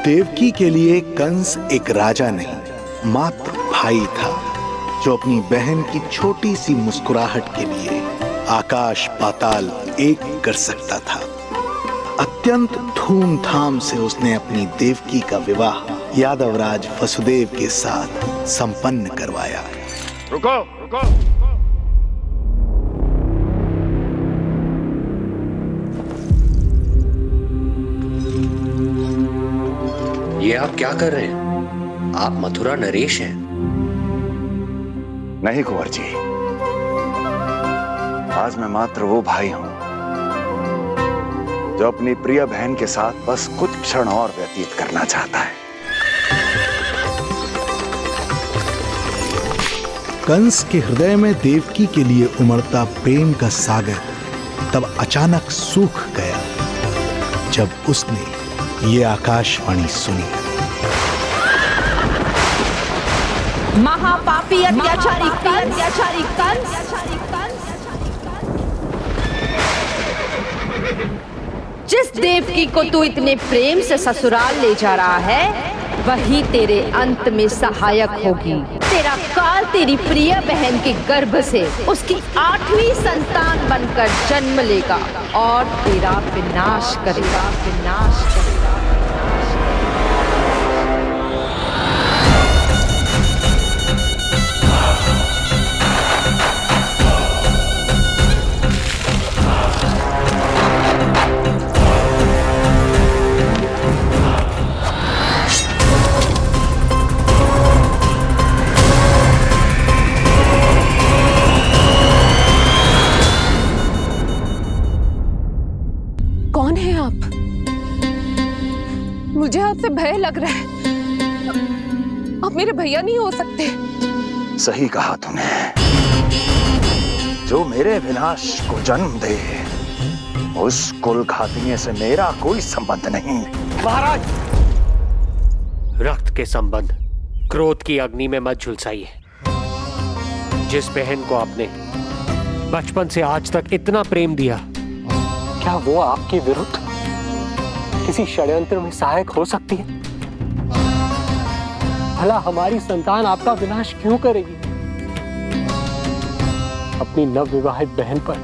देवकी के लिए कंस एक राजा नहीं, मात्र भाई था, जो अपनी बहन की छोटी सी मुस्कुराहट के लिए आकाश पाताल एक कर सकता था। अत्यंत धूमधाम से उसने अपनी देवकी का विवाह यादवराज वसुदेव के साथ संपन्न करवाया। रुको रुको, ये आप क्या कर रहे हैं? आप मथुरा नरेश हैं। नहीं कुंवर जी, आज मैं मात्र वो भाई हूं जो अपनी प्रिय बहन के साथ बस कुछ क्षण और व्यतीत करना चाहता है। कंस के हृदय में देवकी के लिए उमड़ता प्रेम का सागर तब अचानक सूख गया जब उसने ये आकाशवाणी सुनी। महापापी अत्याचारी कंस, जिस देवकी को तू इतने प्रेम से ससुराल ले जा रहा है, वही तेरे अंत में सहायक होगी। तेरा काल तेरी प्रिय बहन के गर्भ से उसकी 8वीं संतान बनकर जन्म लेगा और तेरा विनाश करेगा। कौन है आप? मुझे आपसे भय लग रहा है। आप मेरे भैया नहीं हो सकते। सही कहा तूने। जो मेरे विनाश को जन्म दे, उस कुल घातिनी से मेरा कोई संबंध नहीं। महाराज, रक्त के संबंध क्रोध की अग्नि में मत झुलसाइए। जिस बहन को आपने बचपन से आज तक इतना प्रेम दिया, क्या वो आपके विरुद्ध किसी षड्यंत्र में सहायक हो सकती है? भला हमारी संतान आपका विनाश क्यों करेगी? अपनी नवविवाहित बहन पर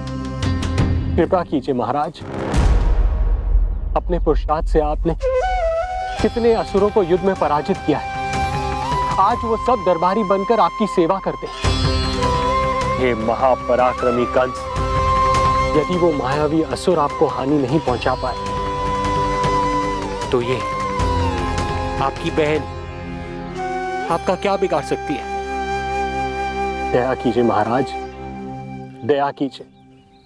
कृपा कीजिए महाराज। अपने पुरुषार्थ से आपने कितने असुरों को युद्ध में पराजित किया है। आज वो सब दरबारी बनकर आपकी सेवा करते हैं। हे महापराक्रमी कंस, यदि वो मायावी असुर आपको हानि नहीं पहुंचा पाए, तो ये आपकी बहन आपका क्या बिगाड़ सकती है? दया कीजिए महाराज, दया कीजिए।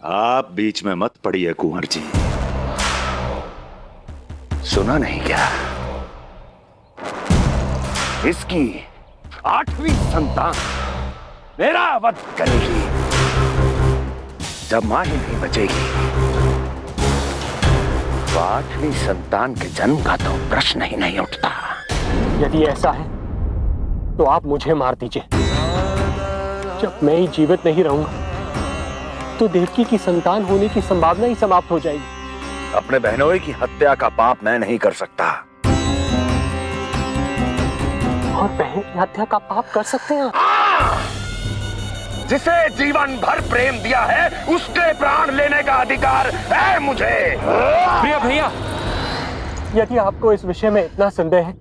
आप बीच में मत पड़िए कुंवर जी। सुना नहीं क्या? इसकी 8वीं संतान मेरा वध करेगी। जब मां ही नहीं बचेगी, तो 8वीं संतान के जन्म का तो प्रश्न ही नहीं उठता। यदि ऐसा है तो आप मुझे मार दीजिए। जब मैं ही जीवित नहीं रहूंगा, तो देवकी की संतान होने की संभावना ही समाप्त हो जाएगी। अपने बहनोई की हत्या का पाप मैं नहीं कर सकता। और बहन की हत्या का पाप कर सकते हैं? जिसे जीवन भर प्रेम दिया है, उसके प्राण लेने का अधिकार है मुझे। प्रिय भैया, यदि आपको इस विषय में इतना संदेह है,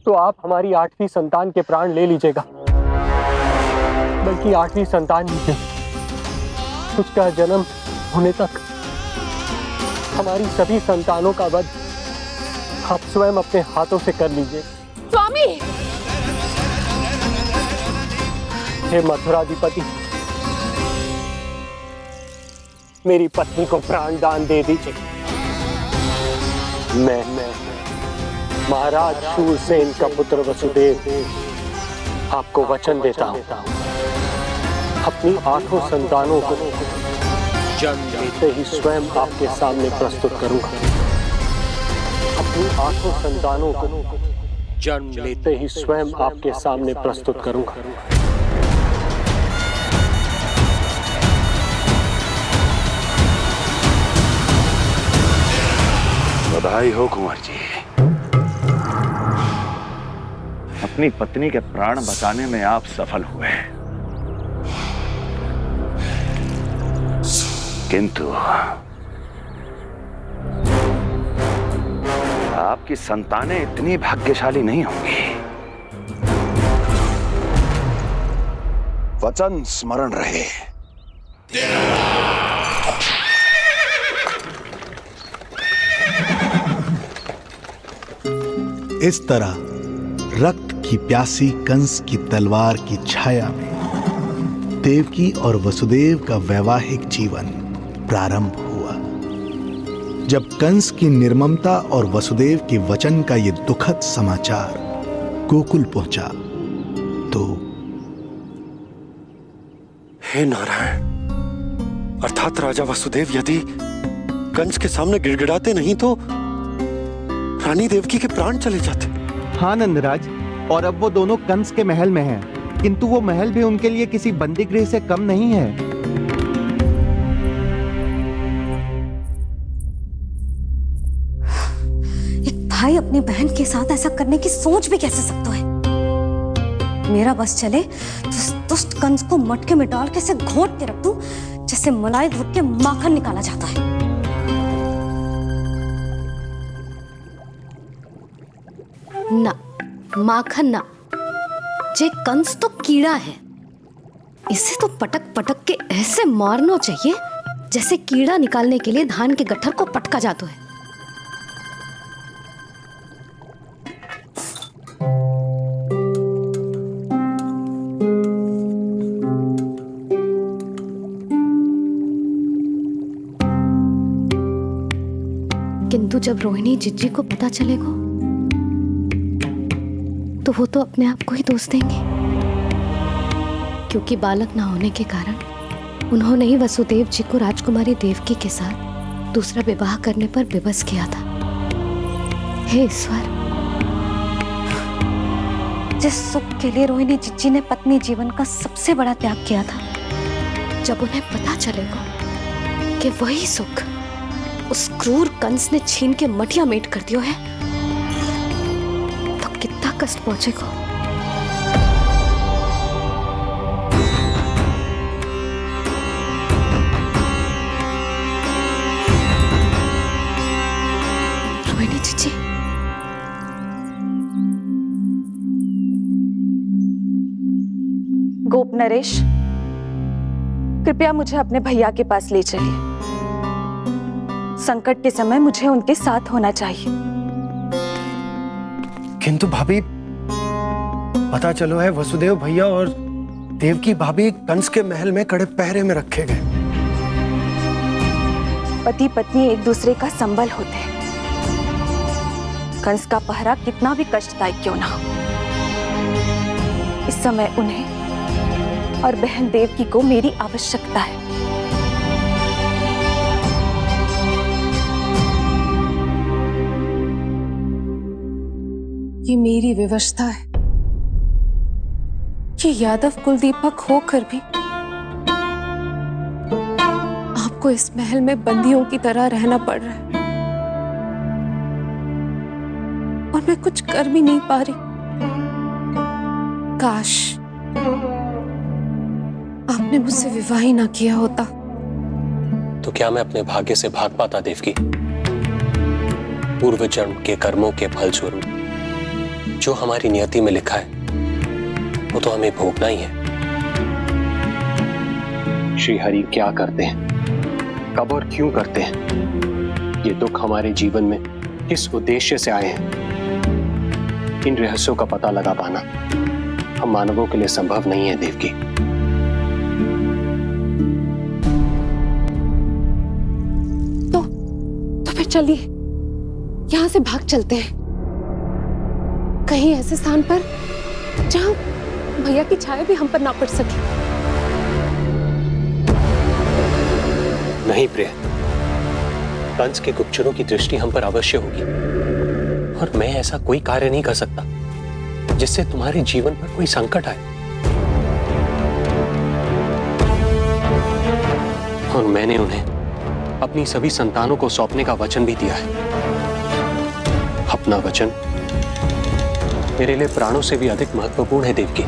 तो आप हमारी 8वीं संतान के प्राण ले लीजिएगा। बल्कि 8वीं संतान ही नहीं, उसका जन्म होने तक हमारी सभी संतानों का वध आप स्वयं अपने हाथों से कर लीजिए। स्वामी, हे मथुराधिपति, मेरी पत्नी को प्राण दान दे दीजिए। मैं महाराज शूरसेन का पुत्र वसुदेव आपको वचन देता हूं, अपनी 8 संतानों को जन्म लेते ही स्वयं आपके सामने प्रस्तुत करूंगा। अपनी 8 संतानों को जन्म लेते ही स्वयं आपके सामने प्रस्तुत करूंगा। बधाई हो कुंवर जी। अपनी पत्नी के प्राण बचाने में आप सफल हुए, किंतु आपकी संतानें इतनी भाग्यशाली नहीं होंगी। वचन स्मरण रहे। इस तरह रक्त की प्यासी कंस की तलवार की छाया में देवकी और वसुदेव का वैवाहिक जीवन प्रारंभ हुआ। जब कंस की निर्ममता और वसुदेव के वचन का ये दुखद समाचार गोकुल पहुंचा तो हे नारायण, अर्थात राजा वसुदेव यदि कंस के सामने गिड़गिड़ाते नहीं तो रानी देवकी के प्राण चले जाते। हाँ नंदराज, और अब वो दोनों कंस के महल में हैं, किंतु वो महल भी उनके लिए किसी बंदीगृह से कम नहीं है। एक भाई अपनी बहन के साथ ऐसा करने की सोच भी कैसे सकता है? मेरा बस चले तो इस दुष्ट कंस को मटके में डाल के इसे घोंट के रख दूं, जैसे मलाई घोट के माखन निकाला जाता है। ना, माखन ना, जे कंस तो कीड़ा है, इसे तो पटक पटक के ऐसे मारना चाहिए जैसे कीड़ा निकालने के लिए धान के गट्ठर को पटका जाता है। किंतु जब रोहिणी जिज्जी को पता चलेगा तो वो तो अपने आप को ही दोष देंगे, क्योंकि बालक ना होने के कारण उन्होंने ही वसुदेव जी को राजकुमारी देवकी के साथ दूसरा विवाह करने पर विवश किया था। हे ईश्वर, जिस सुख के लिए रोहिणी जिज्जी ने पत्नी जीवन का सबसे बड़ा त्याग किया था, जब उन्हें पता चलेगा कि वही सुख उस क्रूर कंस ने छीन के मटिया मेट कर दिया है, तो कितना कष्ट पहुंचेगा। रोहिणी जीजी, गोप नरेश, कृपया मुझे अपने भैया के पास ले चलिए। संकट के समय मुझे उनके साथ होना चाहिए। किंतु भाभी, पता चलो है वसुदेव भैया और देवकी भाभी कंस के महल में कड़े पहरे में रखे गए। पति पत्नी एक दूसरे का संबल होते हैं। कंस का पहरा कितना भी कष्टदायक क्यों ना हो, इस समय उन्हें और बहन देवकी को मेरी आवश्यकता है। ये मेरी विवशता है कि यादव कुलदीपक होकर भी आपको इस महल में बंदियों की तरह रहना पड़ रहा है, और मैं कुछ कर भी नहीं पा रही। काश आपने मुझसे विवाह ही ना किया होता। तो क्या मैं अपने भाग्य से भाग पाता देवकी? पूर्व जन्म के कर्मों के फलस्वरूप जो हमारी नियति में लिखा है वो तो हमें भोगना ही है। श्री हरि क्या करते हैं, कब और क्यों करते हैं, ये दुख हमारे जीवन में किस उद्देश्य से आए हैं, इन रहस्यों का पता लगा पाना हम मानवों के लिए संभव नहीं है देवकी। तो फिर चलिए यहां से भाग चलते हैं, कहीं ऐसे स्थान पर जहां भैया की छाया भी हम पर ना पड़ सके। नहीं प्रिय, कंस के गुप्तचरों की दृष्टि हम पर अवश्य होगी, और मैं ऐसा कोई कार्य नहीं कर सकता जिससे तुम्हारे जीवन पर कोई संकट आए। और मैंने उन्हें अपनी सभी संतानों को सौंपने का वचन भी दिया है। अपना वचन मेरे लिए प्राणों से भी अधिक महत्वपूर्ण है देवकी।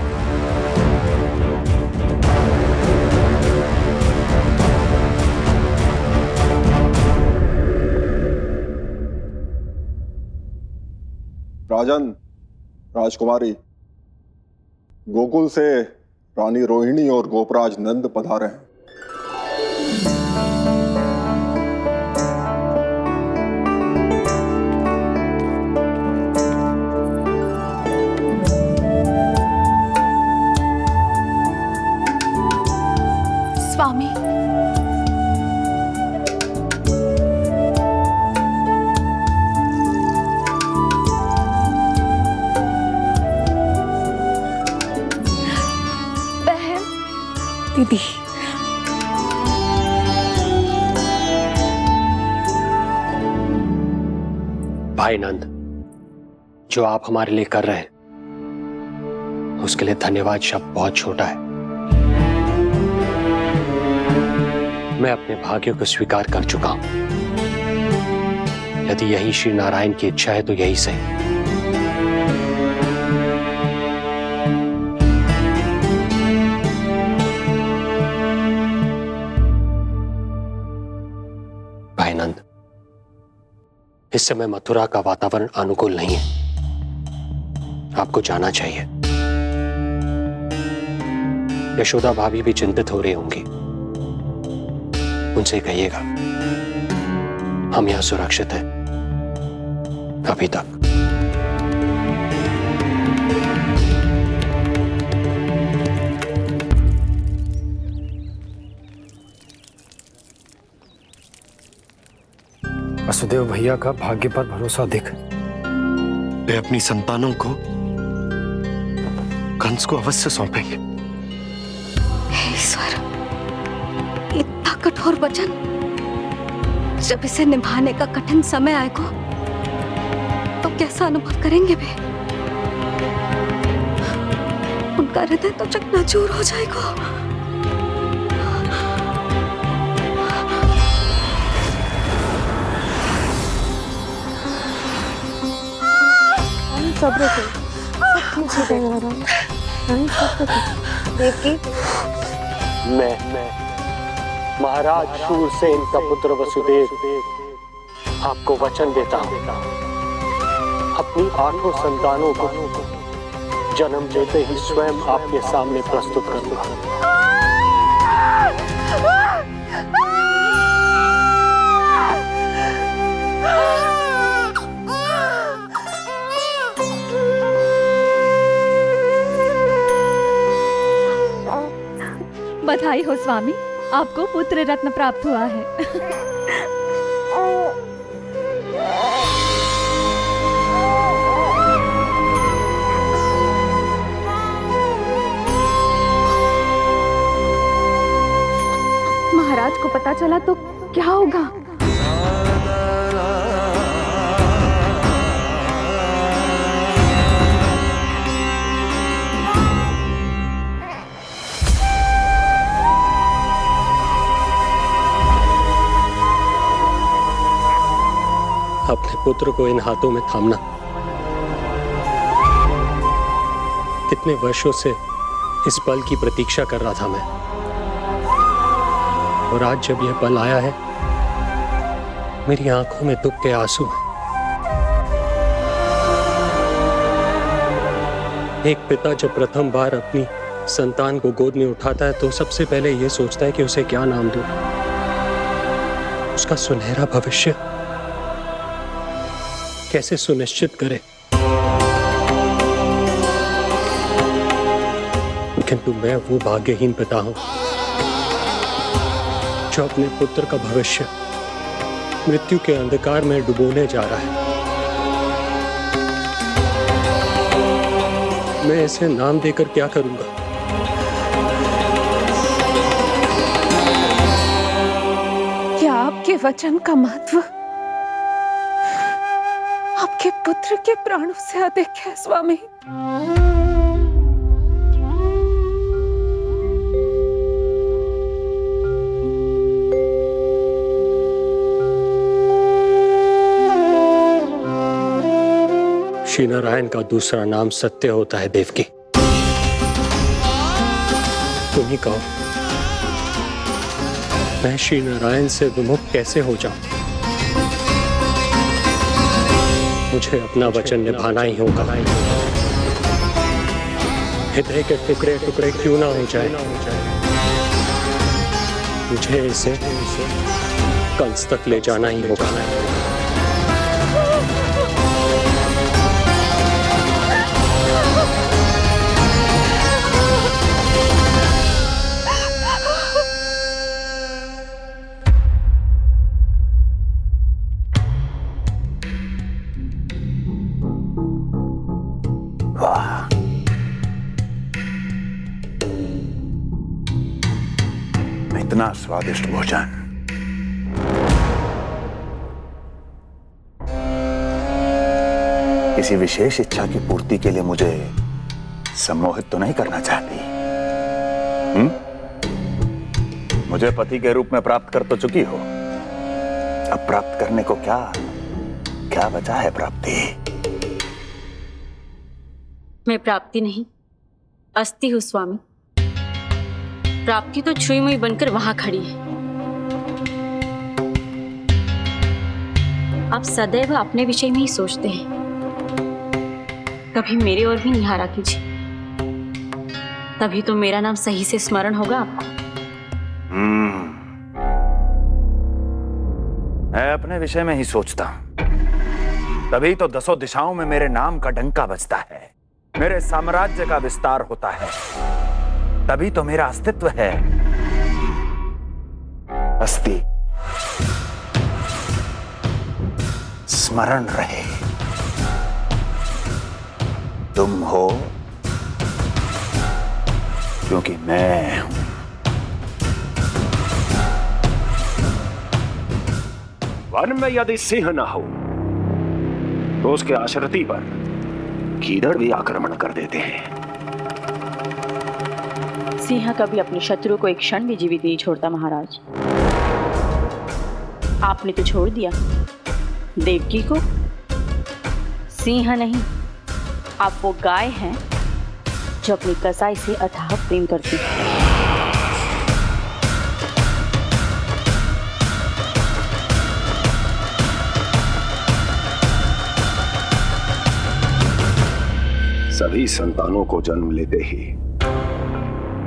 राजन, राजकुमारी, गोकुल से रानी रोहिणी और गोपराज नंद पधारे हैं। स्वामी, बहन, दीदी, भाई नंद, जो आप हमारे लिए कर रहे हैं उसके लिए धन्यवाद शब्द बहुत छोटा है। मैं अपने भाग्य को स्वीकार कर चुका हूं। यदि यही श्री नारायण की इच्छा है तो यही सही। भाई नंद, इस समय मथुरा का वातावरण अनुकूल नहीं है। आपको जाना चाहिए। यशोदा भाभी भी चिंतित हो रही होंगी। उनसे कहिएगा हम यहां सुरक्षित हैं अभी तक। वसुदेव भैया का भाग्य पर भरोसा देख वे अपनी संतानों को कंस को अवश्य सौंपेंगे। ईश्वर, इतना कठोर वचन, जब इसे निभाने का कठिन समय आएगा तो कैसा अनुभव करेंगे वे? उनका हृदय तो चकनाचूर हो जाएगा। सब्र करो, सब ठीक हो जाएगा। देवकी, मैं महाराज शूरसेन का पुत्र वसुदेव आपको वचन देता हूं, अपनी 8 संतानों को जन्म देते ही स्वयं आपके सामने प्रस्तुत करूंगा। बधाई हो स्वामी, आपको पुत्र रत्न प्राप्त हुआ है। महाराज को पता चला तो क्या होगा? अपने पुत्र को इन हाथों में थामना। कितने वर्षों से इस पल की प्रतीक्षा कर रहा था मैं, और आज जब यह पल आया है मेरी आंखों में दुख के आंसू हैं। एक पिता जब प्रथम बार अपनी संतान को गोद में उठाता है तो सबसे पहले यह सोचता है कि उसे क्या नाम दूं, उसका सुनहरा भविष्य कैसे सुनिश्चित करे। किंतु मैं वो भाग्यहीन पिता हूं जो अपने पुत्र का भविष्य मृत्यु के अंधकार में डुबोने जा रहा है। मैं इसे नाम देकर क्या करूंगा? क्या आपके वचन का महत्व आपके पुत्र के प्राणों से अधिक है स्वामी? श्री नारायण का दूसरा नाम सत्य होता है देवकी। तुम ही कहो, मैं श्री नारायण से विमुख कैसे हो जाऊं? मुझे अपना वचन निभाना ही होगा। हृदय के टुकड़े टुकड़े क्यों ना हो जाए, मुझे इसे कंस तक ले जाना ही होगा। वाह, इतना स्वादिष्ट भोजन किसी विशेष इच्छा की पूर्ति के लिए मुझे सम्मोहित तो नहीं करना चाहती? मुझे पति के रूप में प्राप्त कर तो चुकी हो, अब प्राप्त करने को क्या क्या बचा है प्राप्ति? मैं प्राप्ति नहीं, अस्थि हूं स्वामी। प्राप्ति तो छुई मुई बनकर वहां खड़ी है। आप सदैव अपने विषय में ही सोचते हैं, कभी मेरे ओर भी निहारा कीजिए, तभी तो मेरा नाम सही से स्मरण होगा आपको। मैं अपने विषय में ही सोचता हूं, तभी तो दसों दिशाओं में मेरे नाम का डंका बजता है, मेरे साम्राज्य का विस्तार होता है, तभी तो मेरा अस्तित्व है। अस्थि स्मरण रहे, तुम हो क्योंकि मैं हूं। वन में यदि सिंह न हो तो उसके आश्रिति पर गीदड़ भी आक्रमण कर देते हैं। सिंह कभी अपने शत्रु को एक क्षण भी जीवित नहीं छोड़ता महाराज। आपने तो छोड़ दिया देवकी को। सिंह नहीं, आप वो गाय हैं जो अपनी कसाई से अथाह प्रेम करती है। सभी संतानों को जन्म लेते ही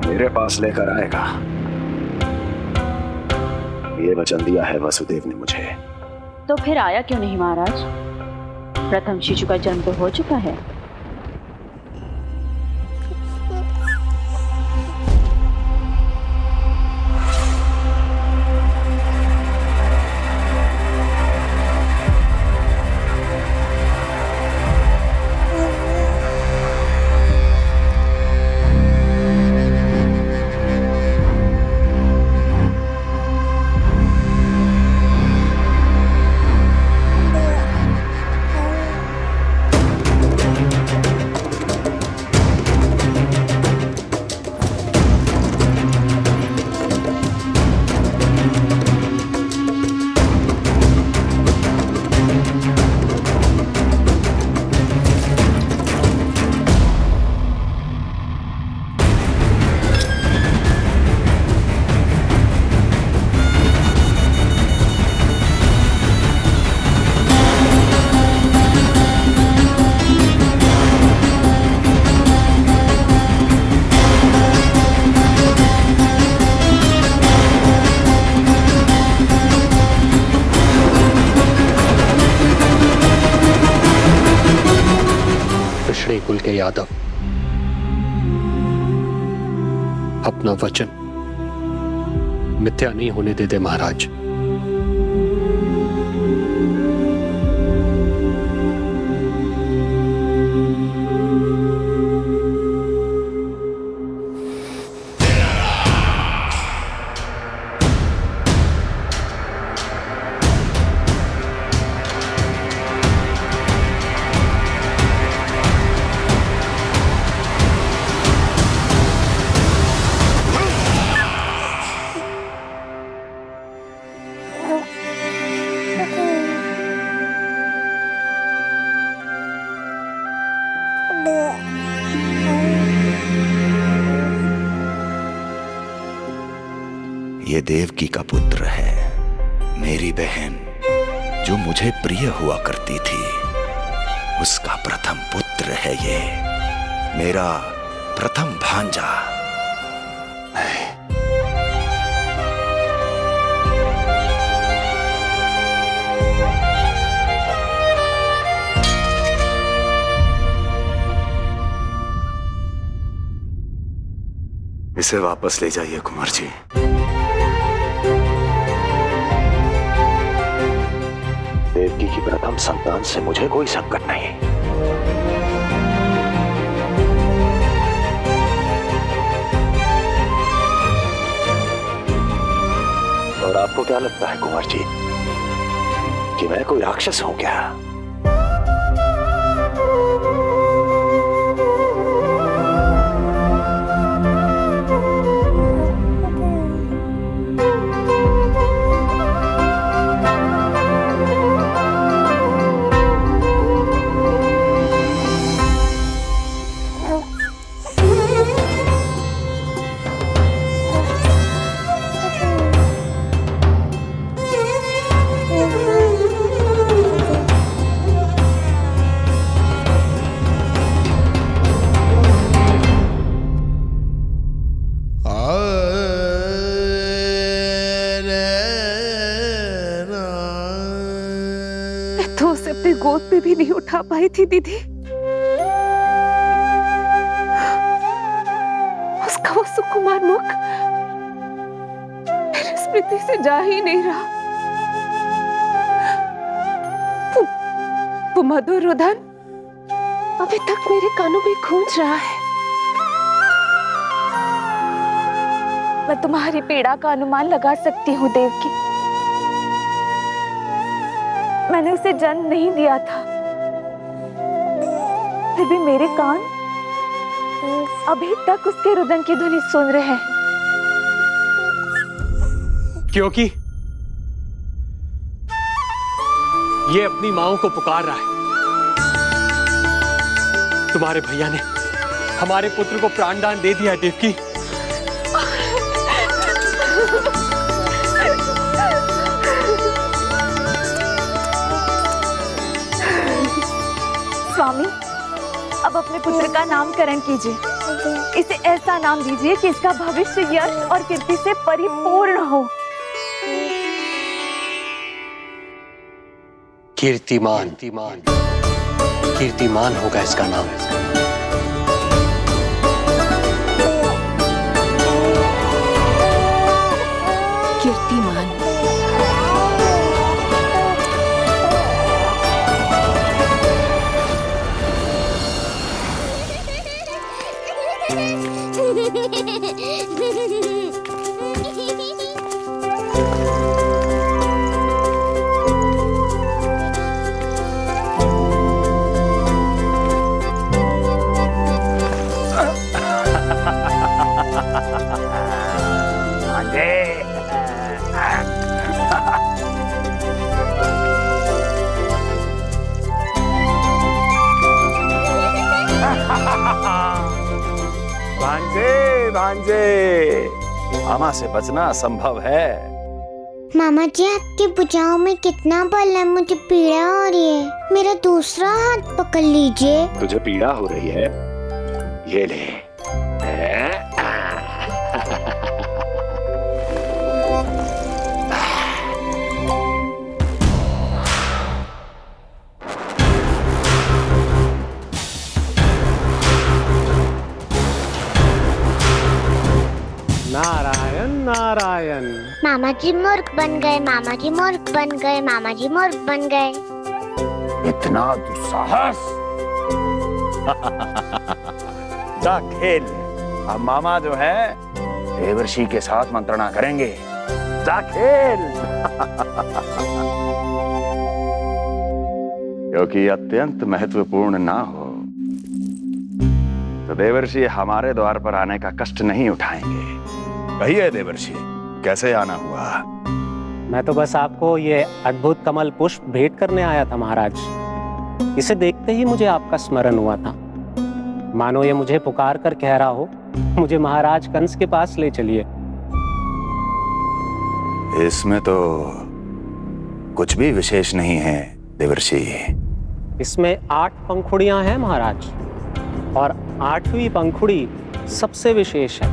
मेरे पास लेकर आएगा, ये वचन दिया है वसुदेव ने मुझे। तो फिर आया क्यों नहीं महाराज? प्रथम शिशु का जन्म तो हो चुका है। कुल के यादव, अपना वचन मिथ्या नहीं होने देते महाराज। देवकी का पुत्र है। मेरी बहन जो मुझे प्रिय हुआ करती थी, उसका प्रथम पुत्र है ये, मेरा प्रथम भांजा। इसे वापस ले जाइए कुंवर जी। देवकी की प्रथम संतान से मुझे कोई संकट नहीं। और आपको क्या लगता है कुंवर जी कि मैं कोई राक्षस हूं क्या? तो उसे अपनी गोद पे भी नहीं उठा पाई थी दीदी। उसका वो सुकुमार मुख मेरी स्मृति से जा ही नहीं रहा। वो मधुर रुदन अभी तक मेरे कानों में गूंज रहा है। मैं तुम्हारी पीड़ा का अनुमान लगा सकती हूँ देवकी। मैंने उसे जन्म नहीं दिया था, फिर भी मेरे कान अभी तक उसके रुदन की ध्वनि सुन रहे हैं। क्योंकि ये अपनी माओ को पुकार रहा है। तुम्हारे भैया ने हमारे पुत्र को प्राणदान दे दिया देवकी। स्वामी, अब अपने पुत्र का नामकरण कीजिए। इसे ऐसा नाम दीजिए कि इसका भविष्य यश और कीर्ति से परिपूर्ण हो। कीर्तिमान। कीर्तिमान होगा इसका नाम। कीर्तिमान। भांजे, भांजे, मामा से बचना असंभव है। मामा जी, आपकी भुजाओं में कितना बल है, मुझे पीड़ा हो रही है। मेरा दूसरा हाथ पकड़ लीजिए। तुझे पीड़ा हो रही है? ये ले। नारायण नारायण। मामा जी मूर्ख बन गए, मामा जी मूर्ख बन गए, मामा जी मूर्ख बन गए। इतना दुस्साहस। जा खेल। अब मामा जो है देवर्षि के साथ मंत्रणा करेंगे। जा खेल। क्योंकि अत्यंत महत्वपूर्ण ना हो तो देवर्षि हमारे द्वार पर आने का कष्ट नहीं उठाएंगे। कहिए देवर्षि, कैसे आना हुआ? मैं तो बस आपको ये अद्भुत कमल पुष्प भेंट करने आया था महाराज। इसे देखते ही मुझे आपका स्मरण हुआ था। मानो ये मुझे पुकार कर कह रहा हो, मुझे महाराज कंस के पास ले चलिए। इसमें तो कुछ भी विशेष नहीं है देवर्षि। इसमें 8 पंखुड़ियां हैं महाराज, और 8वीं पंखुड़ी सबसे विशेष है।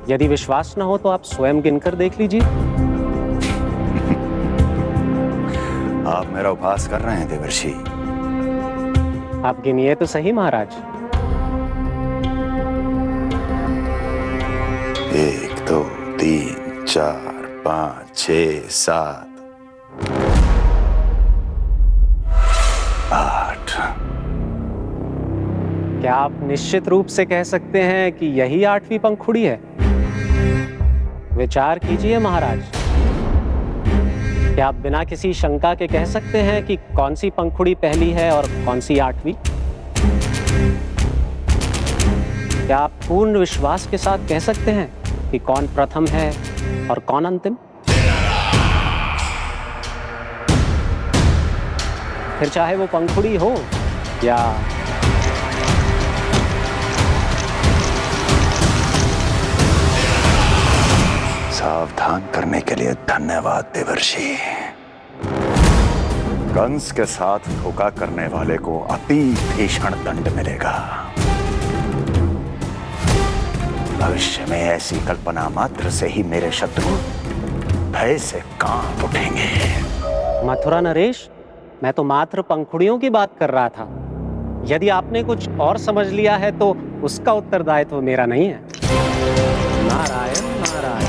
यदि विश्वास न हो तो आप स्वयं गिनकर देख लीजिए। आप मेरा उपहास कर रहे हैं देवर्षि। आप गिनिए तो सही महाराज। 1 2 3 4 5 6 7 8। क्या आप निश्चित रूप से कह सकते हैं कि यही 8वीं पंखुड़ी है? विचार कीजिए महाराज। क्या आप बिना किसी शंका के कह सकते हैं कि कौन सी पंखुड़ी पहली है और कौन सी 8वीं? क्या आप पूर्ण विश्वास के साथ कह सकते हैं कि कौन प्रथम है और कौन अंतिम? फिर चाहे वो पंखुड़ी हो या सावधान करने के लिए धन्यवाद देवर्षि। कंस के साथ धोखा करने वाले को अति भीषण दंड मिलेगा। भविष्य में ऐसी कल्पना मात्र से ही मेरे शत्रु भय से कांप उठेंगे। मथुरा नरेश, मैं तो मात्र पंखुड़ियों की बात कर रहा था। यदि आपने कुछ और समझ लिया है तो उसका उत्तरदायित्व मेरा नहीं है। नारायण नारायण।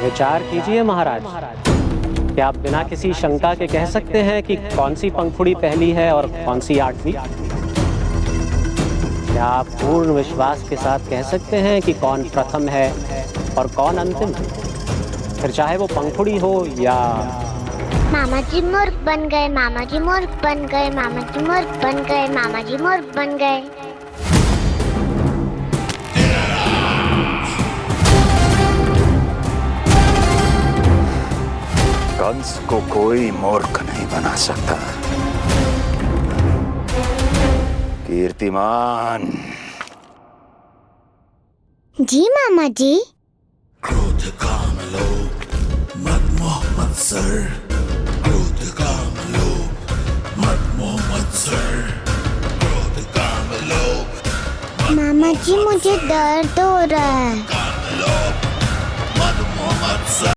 विचार कीजिए महाराज। क्या आप बिना किसी शंका के कह सकते हैं कि कौन सी पंखुड़ी पहली है और कौन सी 8वीं? क्या आप पूर्ण विश्वास के साथ कह सकते हैं कि कौन प्रथम है और कौन अंतिम? फिर चाहे वो पंखुड़ी हो या मामा जी मूर्ख बन गए, मामा जी मूर्ख बन गए, मामा जी मूर्ख बन गए, मामा जी मूर्ख बन गए। कंस को कोई मूर्ख नहीं बना सकता। कीर्तिमान। जी मामा जी। क्रोध काम लोभ मद मोह मत्सर, क्रोध काम लोभ मद मोह मत्सर, क्रोध काम लोभ। मामा जी मुझे दर्द हो रहा है।